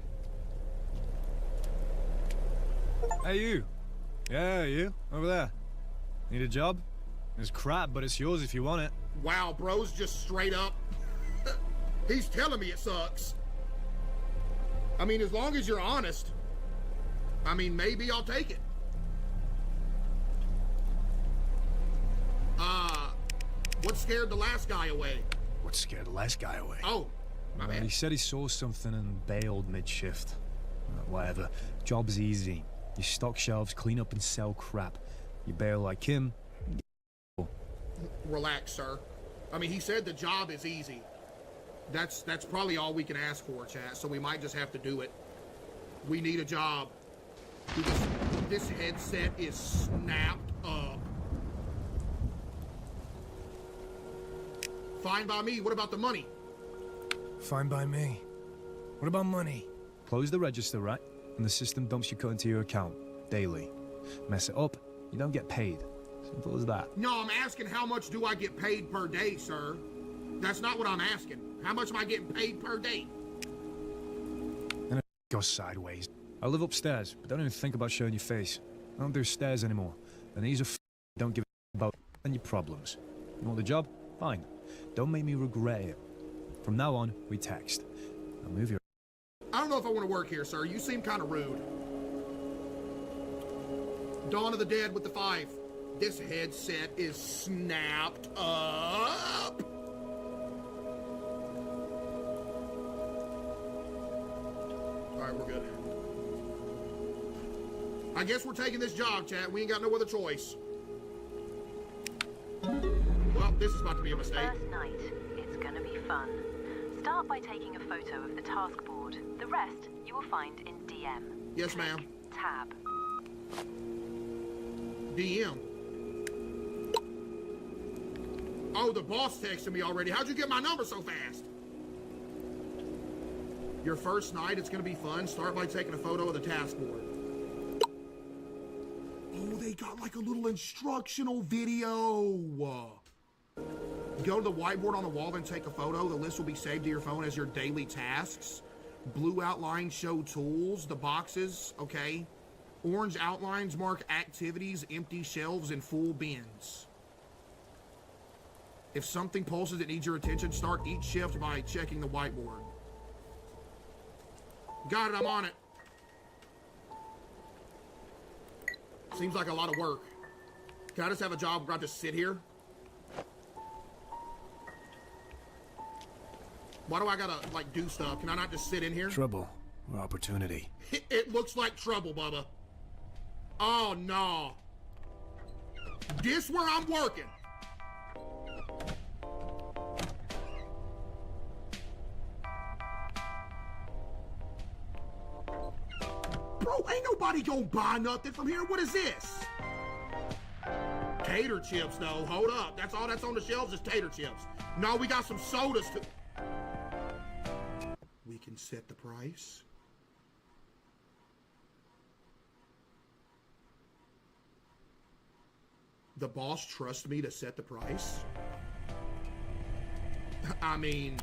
Hey, you. Yeah, you. Over there. Need a job? It's crap, but it's yours if you want it. Wow, bro's just straight up. He's telling me it sucks. I mean, as long as you're honest. I mean, maybe I'll take it. What scared the last guy away? What scared the last guy away? Oh, my bad. He said he saw something and bailed mid-shift. Whatever. Job's easy. You stock shelves, clean up and sell crap. You bail like him. Relax, sir. I mean, he said the job is easy. That's probably all we can ask for, chat, so we might just have to do it. We need a job. This headset is snapped up. Fine by me. What about the money? Fine by me. What about money? Close the register, right? And the system dumps your cut into your account. Daily. Mess it up, you don't get paid. Simple as that. No, I'm asking how much do I get paid per day, sir? That's not what I'm asking. How much am I getting paid per day? And it goes sideways. I live upstairs, but don't even think about showing your face. I don't do stairs anymore. And these are don't give a about any problems. You want the job? Fine. Don't make me regret it. From now on, we text. Now move your... I don't know if I want to work here, sir. You seem kind of rude. Dawn of the Dead with the 5. This headset is snapped up. Alright, we're good. I guess we're taking this job, chat. We ain't got no other choice. Well, this is about to be a mistake. First night, it's gonna be fun. Start by taking a photo of the task board. The rest you will find in DM. Yes, ma'am. Tab. DM. Oh, the boss texted me already. How'd you get my number so fast? Your first night, it's gonna be fun. Start by taking a photo of the task board. Oh, they got like a little instructional video. Go to the whiteboard on the wall and take a photo. The list will be saved to your phone as your daily tasks. Blue outlines show tools. The boxes, okay. Orange outlines mark activities, empty shelves, and full bins. If something pulses that needs your attention, start each shift by checking the whiteboard. Got it, I'm on it. Seems like a lot of work. Can I just have a job where I just sit here? Why do I gotta, like, do stuff? Can I not just sit in here? Trouble or opportunity? It looks like trouble, Bubba. Oh, no. This where I'm working. Bro, ain't nobody gonna buy nothing from here. What is this? Tater chips, though. Hold up. That's all that's on the shelves is tater chips. No, we got some sodas, too. We can set the price. The boss trusts me to set the price? I mean,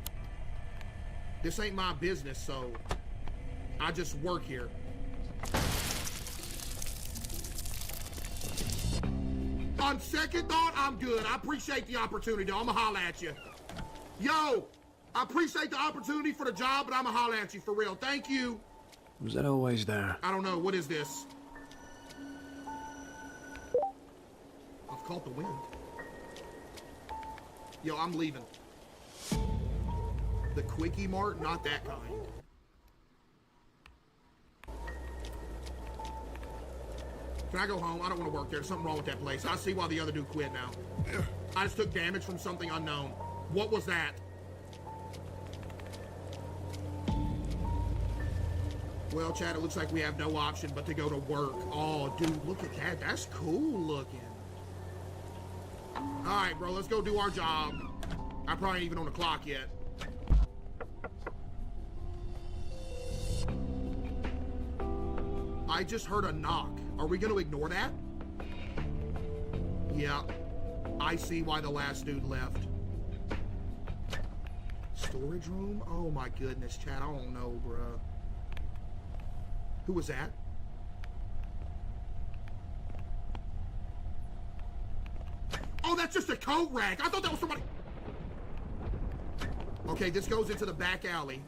this ain't my business, so I just work here. On second thought, I'm good. I appreciate the opportunity, though. I'ma holla at you. Yo, I appreciate the opportunity for the job, but I'ma holla at you for real. Thank you. Was that always there? I don't know. What is this? I've caught the wind. Yo, I'm leaving. The Quickie Mart? Not that kind. Can I go home? I don't want to work there. There's something wrong with that place. I see why the other dude quit now. I just took damage from something unknown. What was that? Well, Chad, it looks like we have no option but to go to work. Oh, dude, look at that. That's cool looking. All right, bro, let's go do our job. I probably ain't even on the clock yet. I just heard a knock. Are we going to ignore that? Yeah, I see why the last dude left. Storage room? Oh my goodness, Chad, I don't know, bruh. Who was that? Oh, that's just a coat rack. I thought that was somebody. Okay, this goes into the back alley.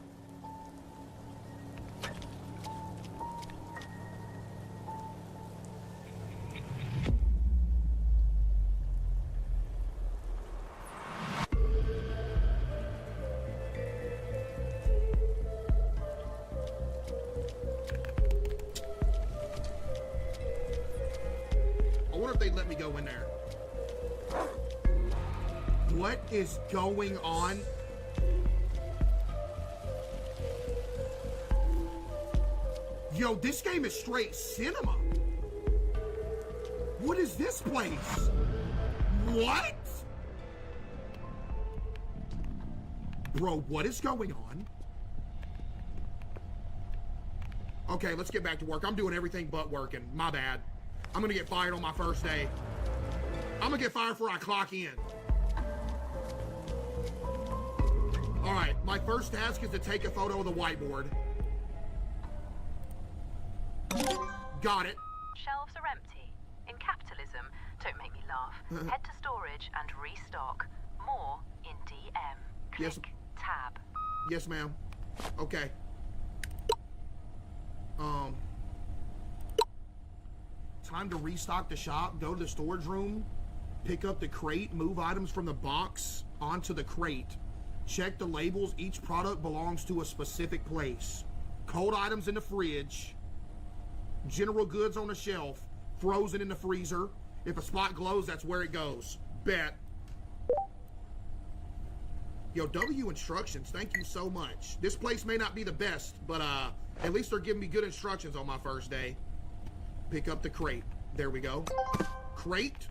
Let me go in there. What is going on? Yo, this game is straight cinema. What is this place? What? Bro, what is going on? Okay, let's get back to work. I'm doing everything but working. My bad. I'm gonna get fired on my first day. I'm gonna get fired before I clock in. All right, my first task is to take a photo of the whiteboard. Got it. Shelves are empty. In capitalism, don't make me laugh. Head to storage and restock. More in DM. Click Yes. tab. Yes, ma'am. Okay. Time to restock the shop, go to the storage room, pick up the crate, move items from the box onto the crate. Check the labels. Each product belongs to a specific place. Cold items in the fridge. General goods on the shelf. Frozen in the freezer. If a spot glows, that's where it goes. Bet. Yo, W instructions, thank you so much. This place may not be the best, but at least they're giving me good instructions on my first day. Pick up the crate. There we go. Crate.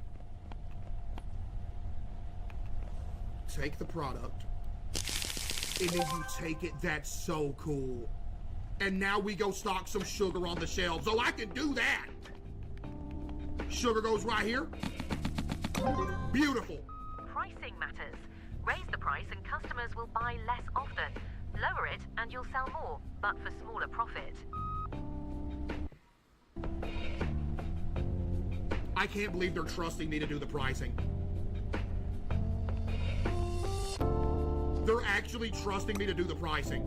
Take the product. And then you take it. That's so cool. And now we go stock some sugar on the shelves. Oh, I can do that. Sugar goes right here. Beautiful. Pricing matters. Raise the price and customers will buy less often. Lower it and you'll sell more, but for smaller profit. I can't believe they're trusting me to do the pricing. They're actually trusting me to do the pricing.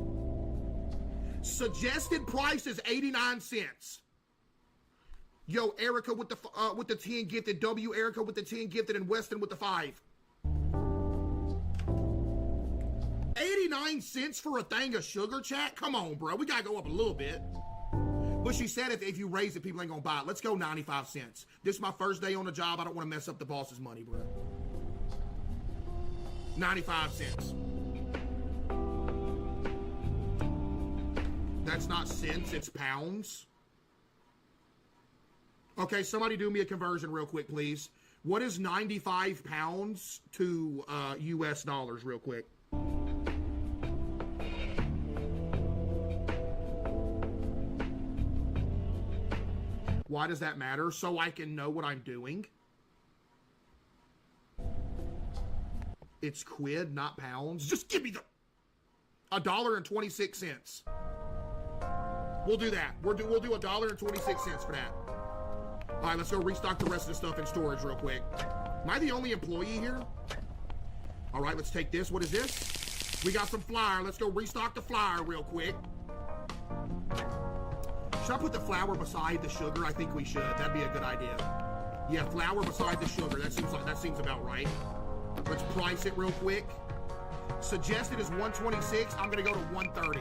Suggested price is 89 cents. Yo, Erica with the 10 gifted, W Erica with the 10 gifted, and Weston with the 5. 89 99 cents for a thing of sugar, chat? Come on, bro. We gotta go up a little bit. But she said if you raise it, people ain't gonna buy it. Let's go 95 cents. This is my first day on the job. I don't want to mess up the boss's money, bro. 95 cents. That's not cents, it's pounds. Okay, somebody do me a conversion real quick, please. What is 95 pounds to US dollars real quick? Why does that matter? So I can know what I'm doing. It's quid, not pounds. Just give me the $1.26. We'll do that. We'll do $1.26 for that. All right, let's go restock the rest of the stuff in storage real quick. Am I the only employee here? All right, let's take this. What is this? We got some flour. Let's go restock the flour real quick. Should I put the flour beside the sugar? I think we should. That'd be a good idea. Yeah, flour beside the sugar. That seems about right. Let's price it real quick. Suggested is 126. I'm gonna go to 130.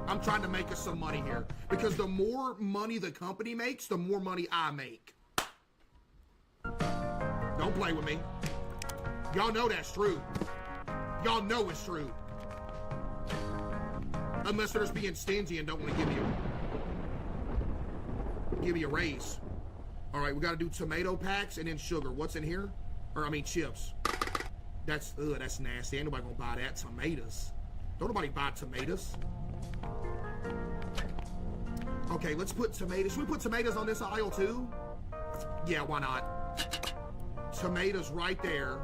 I'm trying to make us some money here because the more money the company makes, the more money I make. Don't play with me. Y'all know that's true. Y'all know it's true. Unless they're just being stingy and don't want to give me a raise. All right, we got to do tomato packs and then sugar. What's in here? Or I mean chips. That's nasty. Ain't nobody gonna buy that. Tomatoes. Don't nobody buy tomatoes. Okay, let's put tomatoes. Should we put tomatoes on this aisle too? Yeah, why not? Tomatoes right there.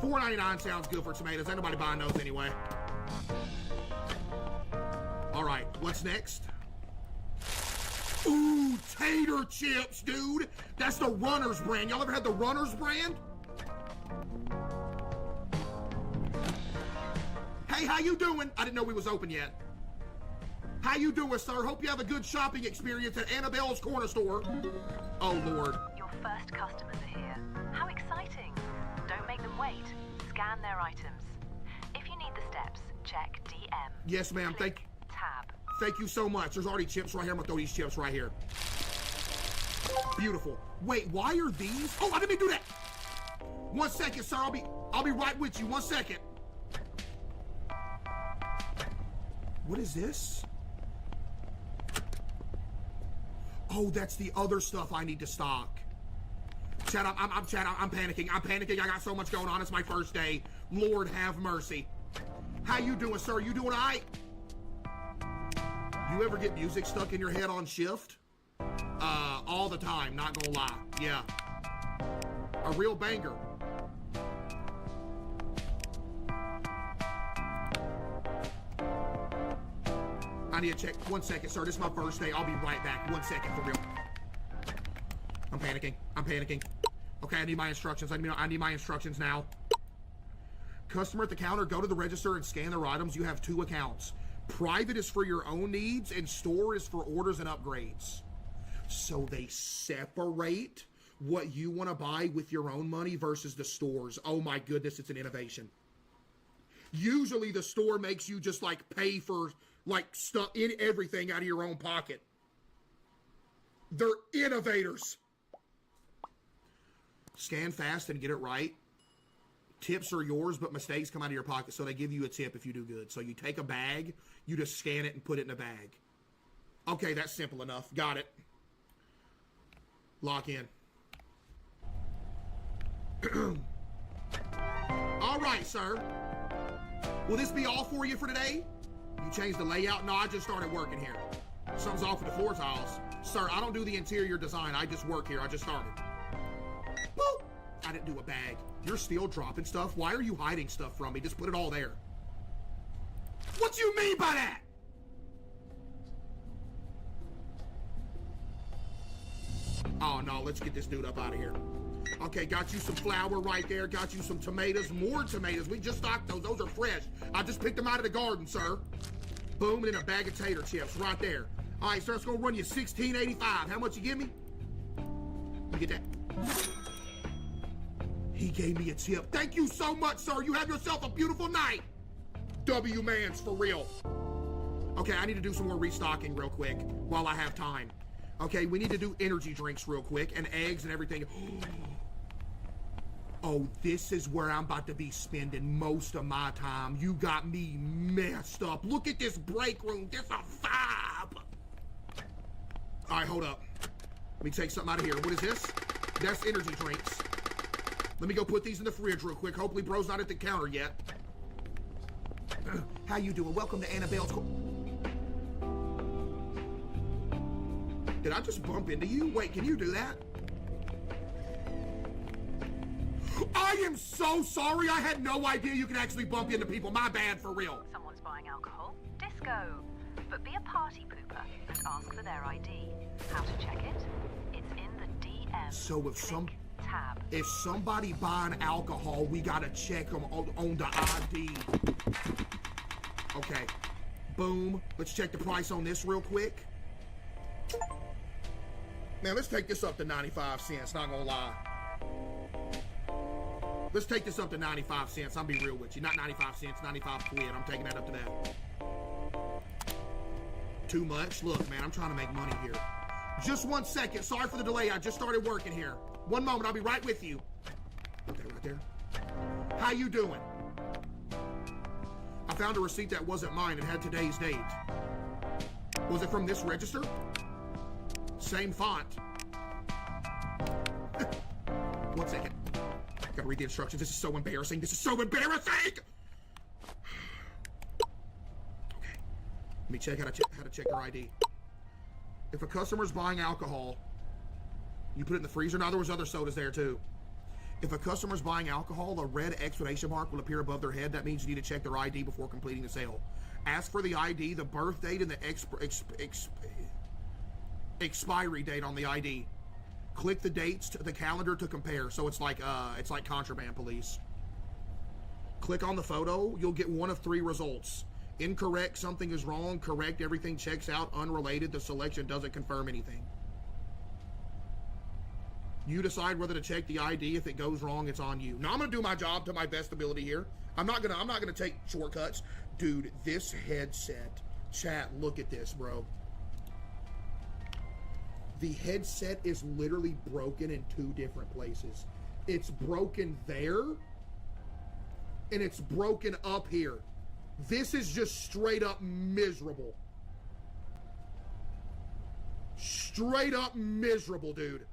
$4.99 sounds good for tomatoes. Ain't nobody buying those anyway. All right, what's next? Ooh, tater chips, dude. That's the Runners brand. Y'all ever had the Runners brand? Hey, how you doing? I didn't know we was open yet. How you doing, sir? Hope you have a good shopping experience at Annabelle's Corner Store. Oh, Lord. Your first customers are here. How exciting. Don't make them wait. Scan their items. If you need the steps, check DM. Yes, ma'am. Click tab. Thank you so much. There's already chips right here. I'm gonna throw these chips right here. Beautiful. Wait, why are these? Oh, I didn't mean to do that. 1 second, sir. I'll be right with you. 1 second. What is this? Oh, that's the other stuff I need to stock. Chad, I'm panicking. I'm panicking. I got so much going on. It's my first day. Lord have mercy. How you doing, sir? You doing all right? You ever get music stuck in your head on shift? All the time, not gonna lie. Yeah. A real banger. I need to check. 1 second, sir. This is my first day. I'll be right back. 1 second, for real. I'm panicking. I'm panicking. Okay, I need my instructions. I need my instructions now. Customer at the counter, go to the register and scan their items. You have 2 accounts. Private is for your own needs, and store is for orders and upgrades. So they separate what you want to buy with your own money versus the stores. Oh my goodness, it's an innovation. Usually the store makes you just like pay for like stuff in everything out of your own pocket. They're innovators. Scan fast and get it right. Tips are yours, but mistakes come out of your pocket, so they give you a tip if you do good. So you take a bag, you just scan it and put it in a bag. Okay, that's simple enough. Got it. Lock in. All right, sir. Will this be all for you for today? You changed the layout? No, I just started working here. Something's off with the floor tiles. Sir, I don't do the interior design. I just work here. I just started. Boop! I didn't do a bag. You're still dropping stuff? Why are you hiding stuff from me? Just put it all there. What do you mean by that? Oh, no. Let's get this dude up out of here. Okay, got you some flour right there. Got you some tomatoes. More tomatoes. We just stocked those. Those are fresh. I just picked them out of the garden, sir. Boom, and then a bag of tater chips right there. All right, sir, it's going to run you $16.85. How much you give me? Let me get that. He gave me a tip. Thank you so much, sir. You have yourself a beautiful night. W-Mans for real. Okay, I need to do some more restocking real quick while I have time. Okay, we need to do energy drinks real quick and eggs and everything. Oh, this is where I'm about to be spending most of my time. You got me messed up. Look at this break room. This a vibe. All right, hold up. Let me take something out of here. What is this? That's energy drinks. Let me go put these in the fridge real quick. Hopefully bro's not at the counter yet. How you doing? Welcome to Annabelle's... Did I just bump into you? Wait, can you do that? I am so sorry. I had no idea you could actually bump into people. My bad, for real. Someone's buying alcohol? Disco. But be a party pooper and ask for their ID. How to check it? It's in the DM. So Tab. if somebody buying alcohol, we gotta check them on the ID. Okay. Boom. Let's check the price on this real quick. Man, let's take this up to 95 cents, not gonna lie. Let's take this up to 95 cents. I'll be real with you. Not 95 cents, 95 quid. I'm taking that up to that. Too much? Look, man, I'm trying to make money here. Just 1 second. Sorry for the delay. I just started working here. One moment. I'll be right with you. Put that right there. How you doing? I found a receipt that wasn't mine. It had today's date. Was it from this register? Same font. 1 second. Gotta read the instructions. This is so embarrassing. This is so embarrassing! Okay. Let me check how to check their ID. If a customer's buying alcohol, you put it in the freezer. Now, there was other sodas there, too. If a customer's buying alcohol, a red exclamation mark will appear above their head. That means you need to check their ID before completing the sale. Ask for the ID, the birth date, and the expiry date on the ID. Click the dates to the calendar to compare. So it's like contraband police. Click on the photo. You'll get one of 3 results. Incorrect, something is wrong. Correct, everything checks out. Unrelated, the selection doesn't confirm anything. You decide whether to check the ID. If it goes wrong, it's on you. Now I'm gonna do my job to my best ability here. I'm not gonna take shortcuts. Dude, this headset. Chat, look at this, bro. The headset is literally broken in 2 different places. It's broken there, and it's broken up here. This is just straight up miserable. Straight up miserable, dude.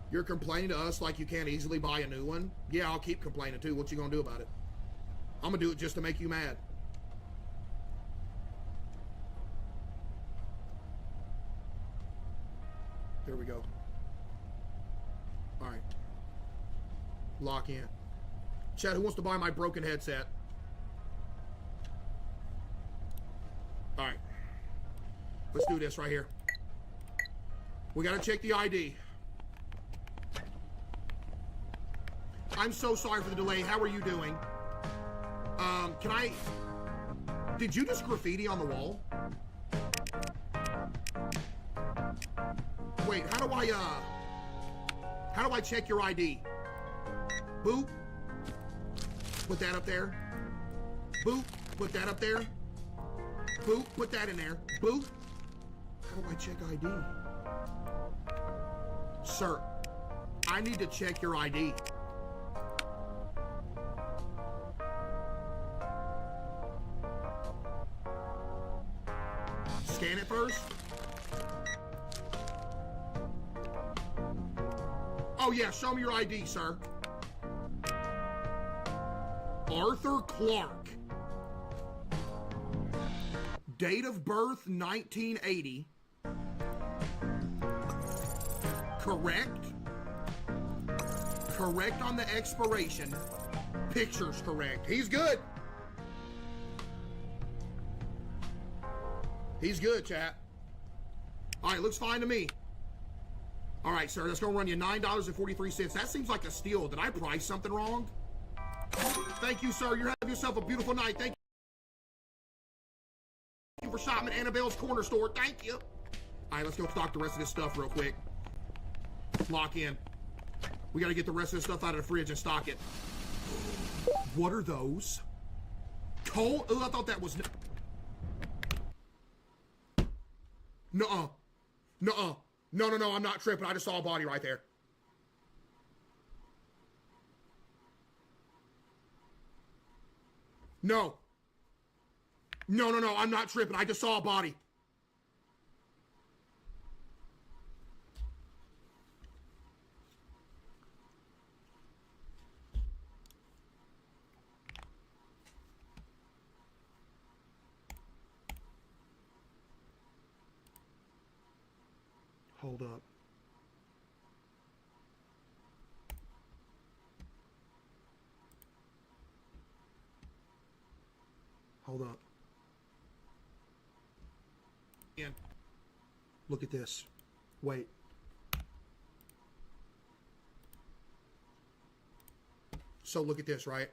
You're complaining to us like you can't easily buy a new one? Yeah, I'll keep complaining too. What you gonna do about it? I'm gonna do it just to make you mad. There we go. All right. Lock in. Chad, who wants to buy my broken headset? All right. Let's do this right here. We gotta check the ID. I'm so sorry for the delay. How are you doing? Did you just graffiti on the wall? Wait, how do I check your ID? Boop. Put that up there. Boop. Put that up there. Boop. Put that in there. Boop. How do I check ID? Sir, I need to check your ID. Scan it first. Oh yeah, show me your ID, sir. Arthur Clark. Date of birth 1980. Correct. Correct on the expiration. Picture's correct. He's good. He's good, chat. All right, looks fine to me. All right, sir, that's gonna run you $9.43. That seems like a steal. Did I price something wrong? Thank you, sir. You have yourself a beautiful night. Thank you for shopping at Annabelle's Corner Store. Thank you. All right, let's go stock the rest of this stuff real quick. Lock in. We got to get the rest of this stuff out of the fridge and stock it. What are those? Coal? Oh, I thought that was... Nuh-uh. Nuh-uh. No, I'm not tripping. I just saw a body right there. No. No, I'm not tripping. I just saw a body. Hold up. Hold up. And look at this. Wait. So look at this, right?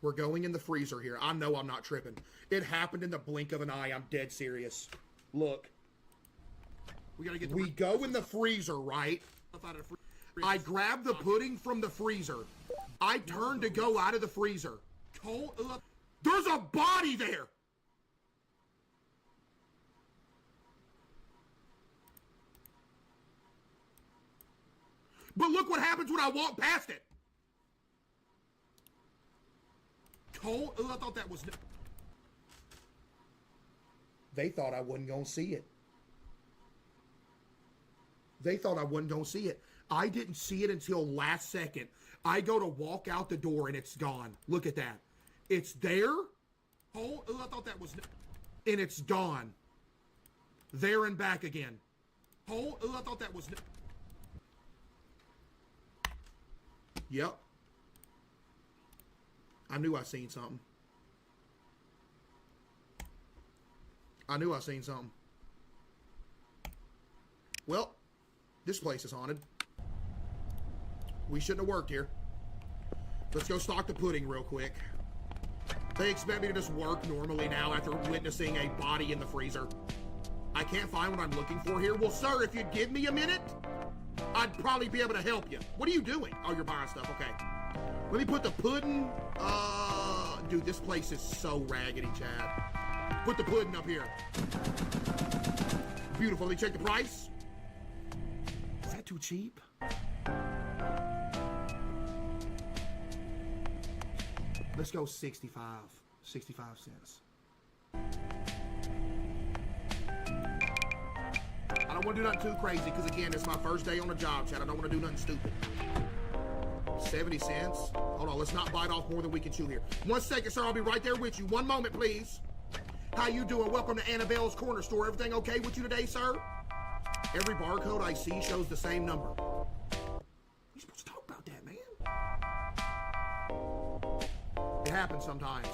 We're going in the freezer here. I know I'm not tripping. It happened in the blink of an eye. I'm dead serious. Look. We go in the freezer, right? I grab the pudding from the freezer. I turn to go out of the freezer. There's a body there! But look what happens when I walk past it! I thought that was... They thought I wasn't gonna see it. They thought I wasn't going to see it. I didn't see it until last second. I go to walk out the door and it's gone. Look at that. It's there. Oh, I thought that was... And it's gone. There and back again. Oh, I thought that was... Yep. I knew I seen something. I knew I seen something. Well... This place is haunted. We shouldn't have worked here. Let's go stock the pudding real quick. They expect me to just work normally now after witnessing a body in the freezer. I can't find what I'm looking for here. Well, sir, if you'd give me a minute, I'd probably be able to help you. What are you doing? Oh, you're buying stuff. Okay. Let me put the pudding... Dude, this place is so raggedy, Chad. Put the pudding up here. Beautiful. Let me check the price. Is that too cheap? Let's go 65 cents. I don't want to do nothing too crazy because, again, it's my first day on the job, Chad. I don't want to do nothing stupid. 70 cents. Hold on, let's not bite off more than we can chew here. 1 second, sir. I'll be right there with you. 1 moment, please. How you doing? Welcome to Annabelle's Corner Store. Everything okay with you today, sir? Every barcode I see shows the same number. You're supposed to talk about that, man. It happens sometimes.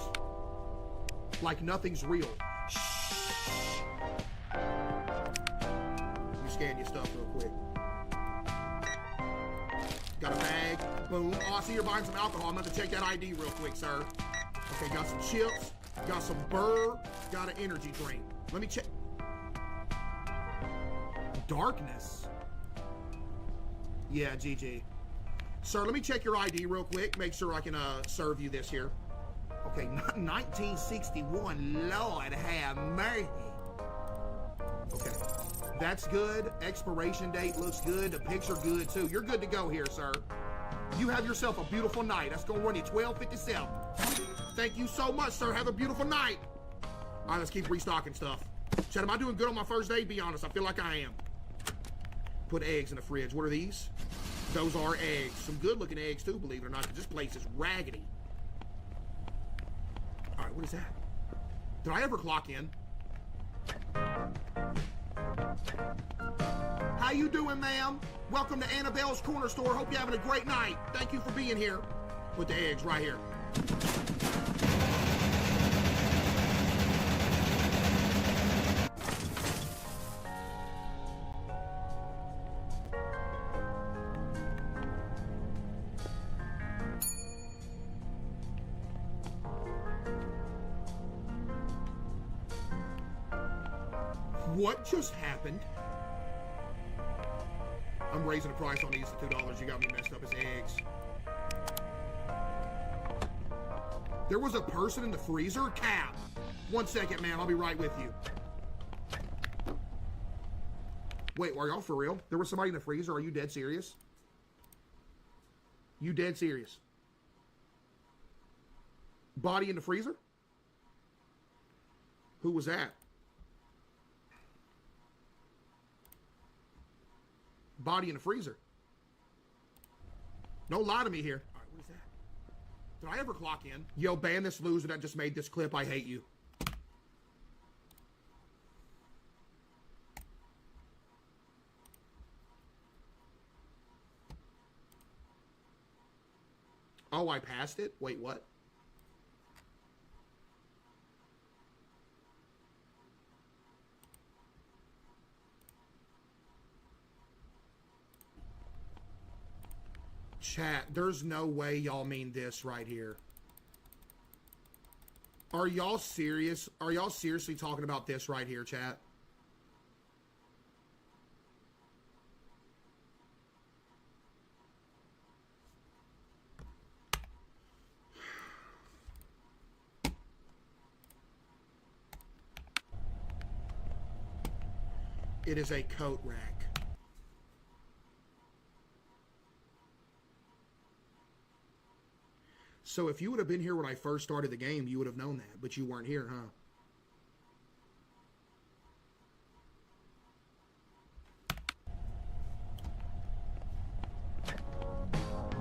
Like nothing's real. Shh. You scan your stuff real quick. Got a bag. Boom. Oh, I see you're buying some alcohol. I'm going to check that ID real quick, sir. Okay, got some chips. Got some burr. Got an energy drink. Let me check. Darkness. Yeah, GG. Sir, let me check your ID real quick. Make sure I can serve you this here. Okay, 1961. Lord have mercy. Okay. That's good. Expiration date looks good. The picture good, too. You're good to go here, sir. You have yourself a beautiful night. That's going to run you $12.57. Thank you so much, sir. Have a beautiful night. All right, let's keep restocking stuff. Chad, am I doing good on my first day? Be honest. I feel like I am. Put eggs in the fridge. What are these? Those are eggs. Some good-looking eggs, too, believe it or not, because this place is raggedy. All right, what is that? Did I ever clock in? How you doing, ma'am? Welcome to Annabelle's Corner Store. Hope you're having a great night. Thank you for being here. Put the eggs right here. What just happened? I'm raising the price on these to $2. You got me messed up as eggs. There was a person in the freezer? Cap. 1 second, man. I'll be right with you. Wait, are y'all for real? There was somebody in the freezer? Are you dead serious? You dead serious? Body in the freezer? Who was that? Body in the freezer. Don't lie to me here. All right, what is that? Did I ever clock in? Yo, ban this loser that just made this clip. I hate you. Oh, I passed it? Wait, what? Chat, there's no way y'all mean this right here. Are y'all serious? Are y'all seriously talking about this right here, chat? It is a coat rack. So if you would have been here when I first started the game, you would have known that, but you weren't here, huh?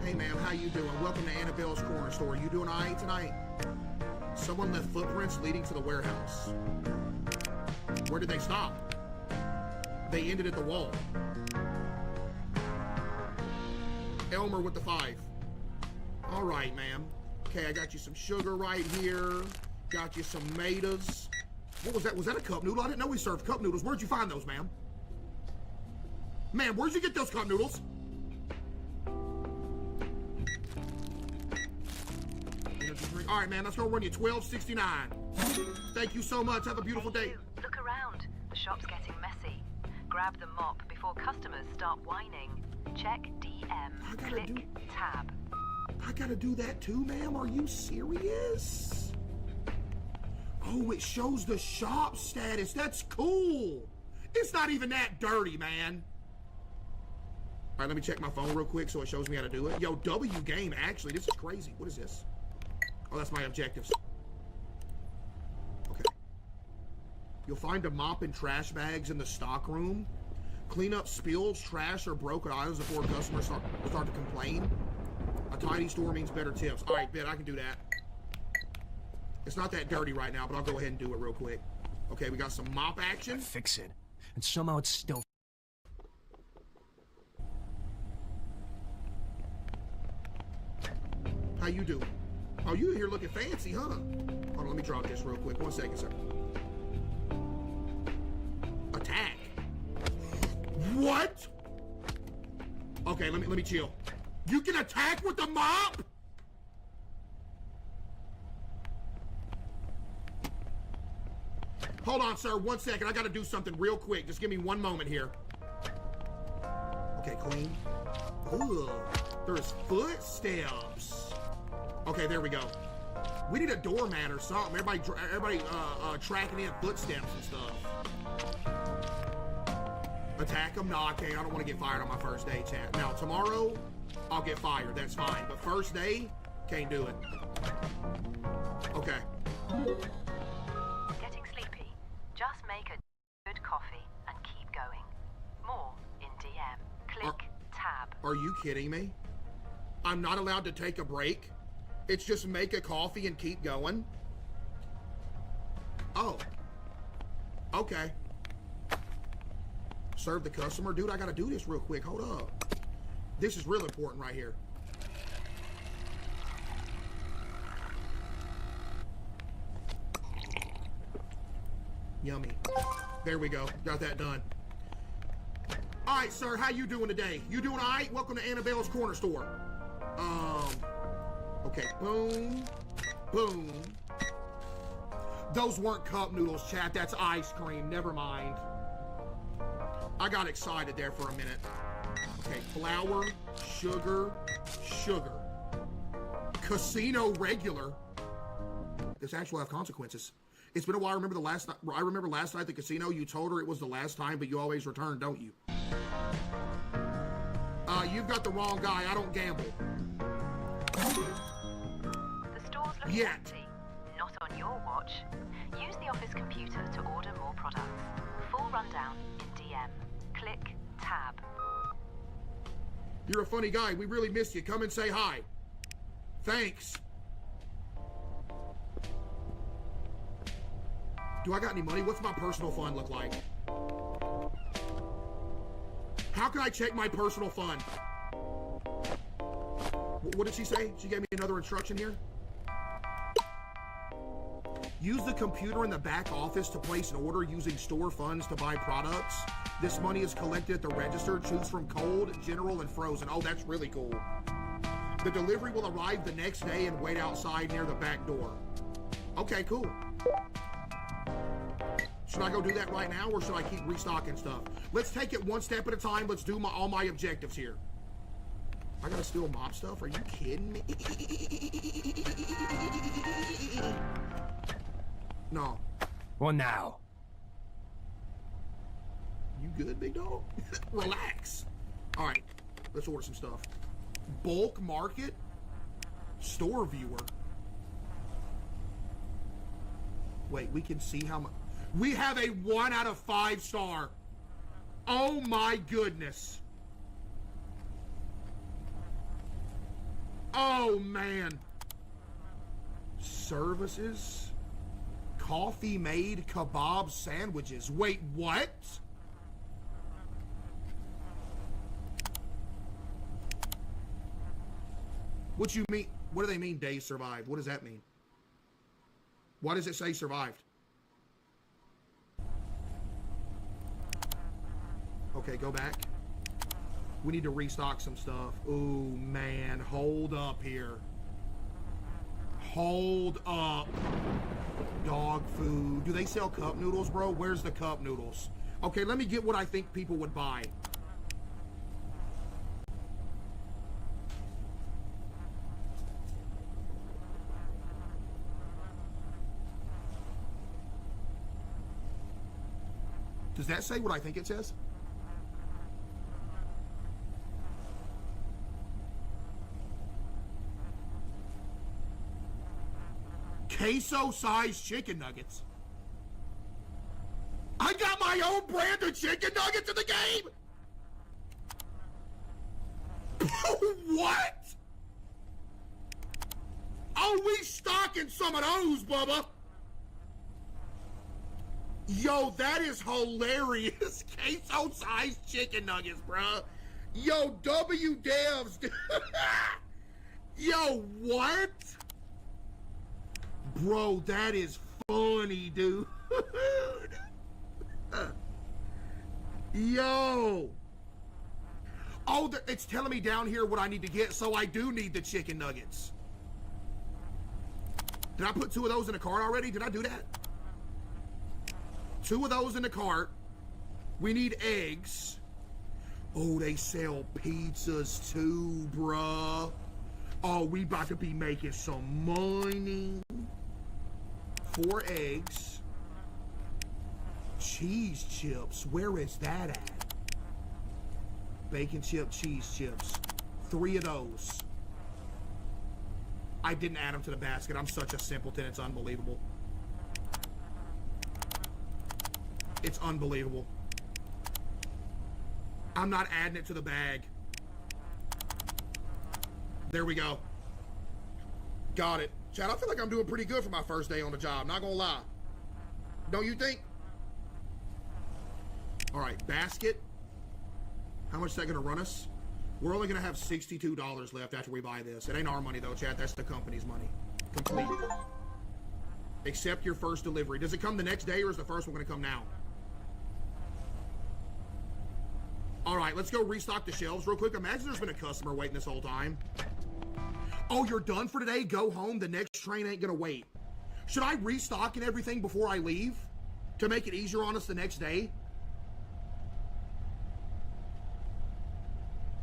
Hey, ma'am, how you doing? Welcome to Annabelle's Corner Store. You doing all right tonight? Someone left footprints leading to the warehouse. Where did they stop? They ended at the wall. Elmer with the 5. All right, ma'am. Okay, I got you some sugar right here. Got you some tomatoes. What was that? Was that a cup noodle? I didn't know we served cup noodles. Where'd you find those, ma'am? Ma'am, where'd you get those cup noodles? All right, man, that's gonna run you $12.69. Thank you so much. Have a beautiful day. Look around. The shop's getting messy. Grab the mop before customers start whining. Check DM. Click tab. I gotta do that too, ma'am? Are you serious? Oh, it shows the shop status. That's cool. It's not even that dirty, man. All right, let me check my phone real quick so it shows me how to do it. Yo, W game, actually, this is crazy. What is this? Oh, that's my objectives. Okay. You'll find a mop and trash bags in the stock room. Clean up spills, trash, or broken items before customers start to complain. A tidy store means better tips. All right, bet I can do that. It's not that dirty right now, but I'll go ahead and do it real quick. Okay, we got some mop action. Fix it. And somehow it's still... How you doing? Oh, you here looking fancy, huh? Hold on, let me drop this real quick. 1 second, sir. Attack. What? Okay, let me chill. You can attack with the mop? Hold on, sir. 1 second. I got to do something real quick. Just give me 1 moment here. Okay, clean. Ugh. There's footsteps. Okay, there we go. We need a doormat or something. Everybody tracking in footsteps and stuff. Attack them? No, I can't. I don't want to get fired on my first day, chat. Now, tomorrow, I'll get fired. That's fine. But first day, can't do it. Okay. Getting sleepy? Just make a good coffee and keep going. More in DM. Click tab. Are you kidding me? I'm not allowed to take a break? It's just make a coffee and keep going? Oh. Okay. Serve the customer? Dude, I gotta do this real quick. Hold up. This is real important right here. Yummy. There we go. Got that done. All right, sir. How you doing today? You doing all right? Welcome to Annabelle's Corner Store. Okay. Boom. Boom. Those weren't cup noodles, chat. That's ice cream. Never mind. I got excited there for a minute. Okay, flour, sugar, sugar. Casino regular. This actually have consequences. It's been a while. I remember last night at the casino, you told her it was the last time, but you always return, don't you? You've got the wrong guy. I don't gamble. The store's looking empty. Not on your watch. Use the office computer to order more products. Full rundown in DM. Click tab. You're a funny guy. We really missed you. Come and say hi. Thanks. Do I got any money? What's my personal fund look like? How can I check my personal fund? What did she say? She gave me another instruction here. Use the computer in the back office to place an order using store funds to buy products. This money is collected at the register. Choose from cold, general, and frozen. Oh, that's really cool. The delivery will arrive the next day and wait outside near the back door. Okay, cool. Should I go do that right now, or should I keep restocking stuff? Let's take it one step at a time. Let's do all my objectives here. I gotta steal mob stuff? Are you kidding me? No. Well, now. You good, big dog? Relax. All right, let's order some stuff. Bulk market, store viewer. Wait, we can see how much. We have a 1 out of 5 star. Oh my goodness. Oh man. Services. Coffee made kebab sandwiches. Wait, what? What you mean? What do they mean days survived? What does that mean? Why does it say survived? Okay, go back. We need to restock some stuff. Ooh, man. Hold up here. Hold up. Dog food. Do they sell cup noodles, bro? Where's the cup noodles? Okay, let me get what I think people would buy. Does that say what I think it says? Queso-sized chicken nuggets. I got my own brand of chicken nuggets in the game! What? Oh, we stocking some of those, Bubba. Yo, that is hilarious. Queso-sized chicken nuggets, bruh. Yo, W-devs. Yo, what? Bro, that is funny, dude. Yo. Oh, it's telling me down here what I need to get, so I do need the chicken nuggets. Did I put 2 of those in the cart already? Did I do that? 2 of those in the cart. We need eggs. Oh, they sell pizzas too, bruh. Oh, we about to be making some money. 4 eggs. Cheese chips. Where is that at? Bacon chip, cheese chips. 3 of those. I didn't add them to the basket. I'm such a simpleton. It's unbelievable. It's unbelievable. I'm not adding it to the bag. There we go. Got it. Chad, I feel like I'm doing pretty good for my first day on the job. Not gonna lie. Don't you think? All right, basket. How much is that gonna run us? We're only gonna have $62 left after we buy this. It ain't our money though, Chad. That's the company's money. Complete. Accept your first delivery. Does it come the next day or is the first one gonna come now? All right, let's go restock the shelves real quick. Imagine there's been a customer waiting this whole time. Oh, you're done for today? Go home. The next train ain't gonna wait. Should I restock and everything before I leave to make it easier on us the next day?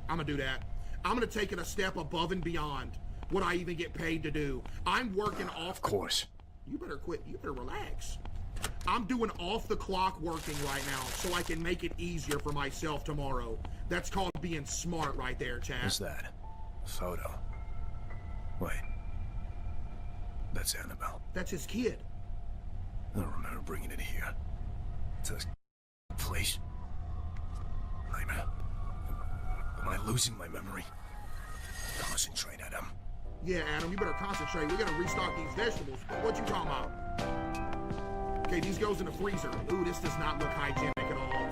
I'm gonna do that. I'm gonna take it a step above and beyond what I even get paid to do. I'm working off. Of course. You better quit. You better relax. I'm doing off the clock working right now so I can make it easier for myself tomorrow. That's called being smart right there, Chad. What's that? A photo. Wait. That's Annabelle. That's his kid. I don't remember bringing it here. To this place. Am I losing my memory? Concentrate, Adam. Yeah, Adam, you better concentrate. We gotta restock these vegetables. What you talking about? Okay, these goes in the freezer. Ooh, this does not look hygienic at all.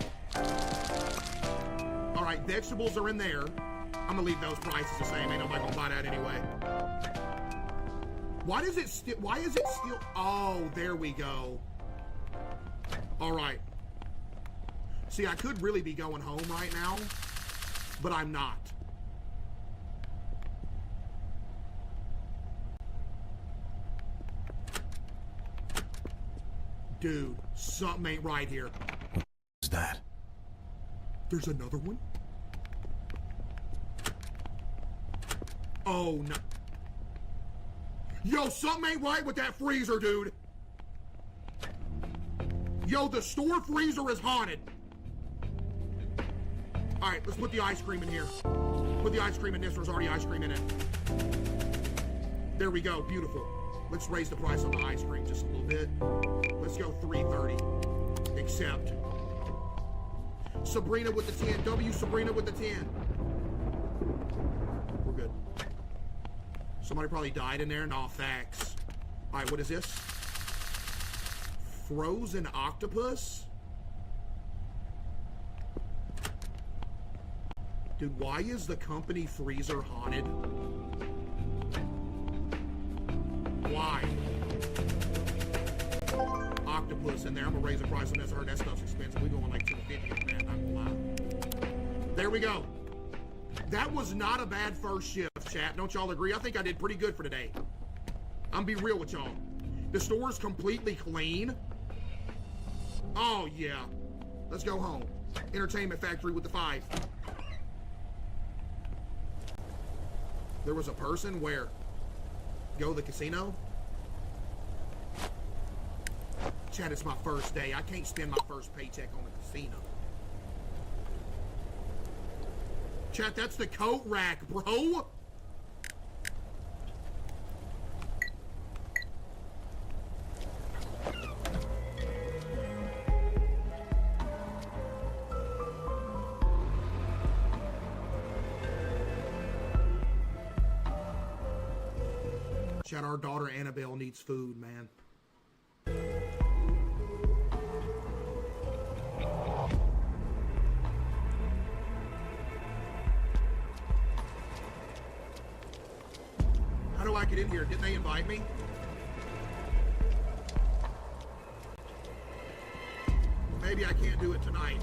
All right, vegetables are in there. I'm gonna leave those prices the same. Ain't nobody gonna buy that anyway. Why is it still? Oh, there we go. All right. See, I could really be going home right now, but I'm not. Dude, something ain't right here. What's that? There's another one? Oh, no. Yo, something ain't right with that freezer, dude. Yo, the store freezer is haunted. All right, let's put the ice cream in here. Put the ice cream in this. There's already ice cream in it. There we go. Beautiful. Let's raise the price on the ice cream just a little bit. Let's go $3.30. Accept. Sabrina with the 10. W Sabrina with the 10. We're good. Somebody probably died in there. No, facts. All right, what is this? Frozen octopus? Dude, why is the company freezer haunted? Why? Octopus in there. I'm gonna raise the price on this. I heard that stuff's expensive. We going like $250 on that, not gonna lie. There we go. That was not a bad first shift, chat. Don't y'all agree? I think I did pretty good for today. I'm gonna be real with y'all. The store's completely clean. Oh, yeah. Let's go home. Entertainment Factory with the 5. There was a person where? Go to the casino? Chad, it's my first day. I can't spend my first paycheck on the casino. Chad, that's the coat rack, bro. Chad, our daughter Annabelle needs food, man. How do I get in here? Didn't they invite me? Maybe I can't do it tonight.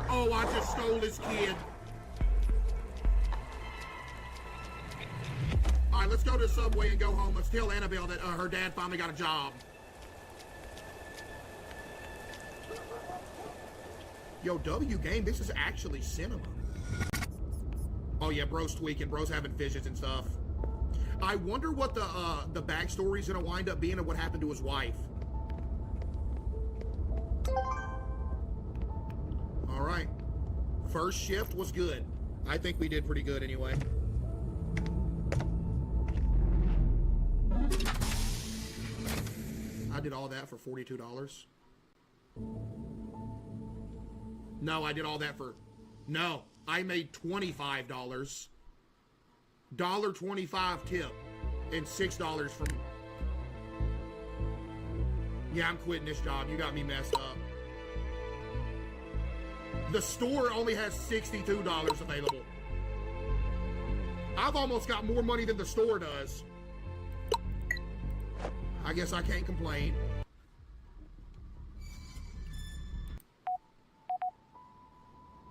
Oh, I just stole this kid. All right, let's go to the subway and go home. Let's tell Annabelle that her dad finally got a job. Yo, W game, this is actually cinema. Oh yeah, bro's tweaking. Bro's having fidgets and stuff. I wonder what the backstory's gonna wind up being and what happened to his wife. All right. First shift was good. I think we did pretty good anyway. I did all that for $42. No, I did all that for... No, I made $25. $1.25 tip. And $6 from... Yeah, I'm quitting this job. You got me messed up. The store only has $62 available. I've almost got more money than the store does. I guess I can't complain.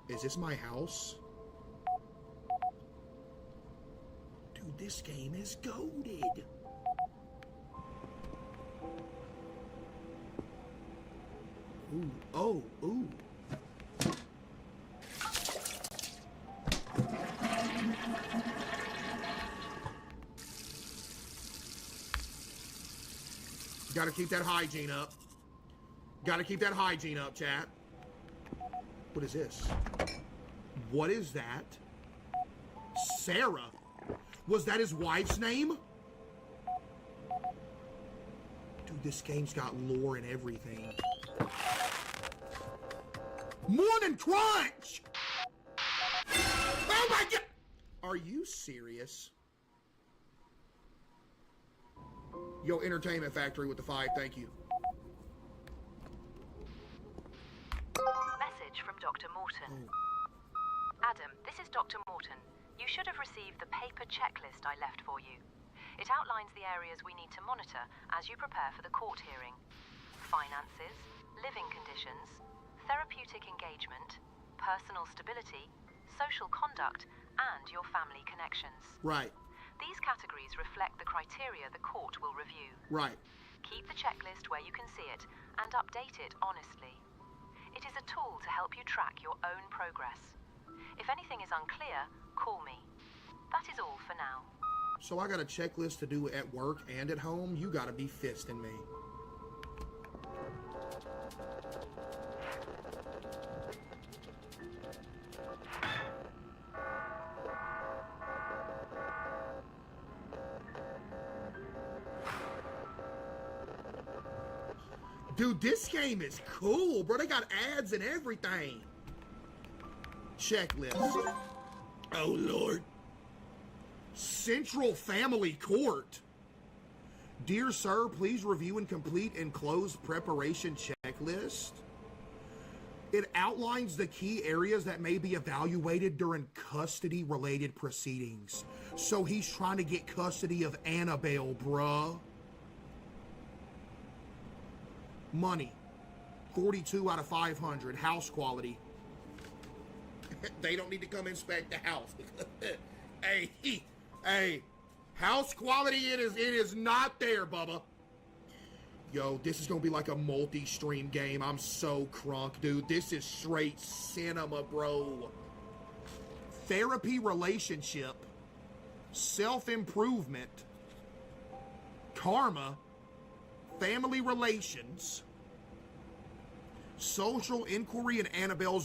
Is this my house? Dude, this game is goated. Ooh, oh, ooh. Gotta keep that hygiene up. Gotta keep that hygiene up, chat. What is this? What is that? Sarah? Was that his wife's name? Dude, this game's got lore and everything. Morning Crunch! Oh my god! Are you serious? Yo, Entertainment Factory with the 5, thank you. Message from Dr. Morton. Adam, this is Dr. Morton. You should have received the paper checklist I left for you. It outlines the areas we need to monitor as you prepare for the court hearing. Finances, living conditions, therapeutic engagement, personal stability, social conduct, and your family connections. Right. These categories reflect the criteria the court will review. Right. Keep the checklist where you can see it and update it honestly. It is a tool to help you track your own progress. If anything is unclear, call me. That is all for now. So I got a checklist to do at work and at home? You gotta be fisting me. Dude, this game is cool, bro. They got ads and everything. Checklist. Oh, Lord. Central Family Court. Dear sir, please review and complete enclosed preparation checklist. It outlines the key areas that may be evaluated during custody-related proceedings. So he's trying to get custody of Annabelle, bruh. Money. 42 out of 500. House quality. They don't need to come inspect the house. Hey, house quality, it is not there, Bubba. Yo, this is gonna be like a multi-stream game. I'm so crunk, dude. This is straight cinema, bro. Therapy relationship, self-improvement, karma, family relations, social inquiry, and Annabelle's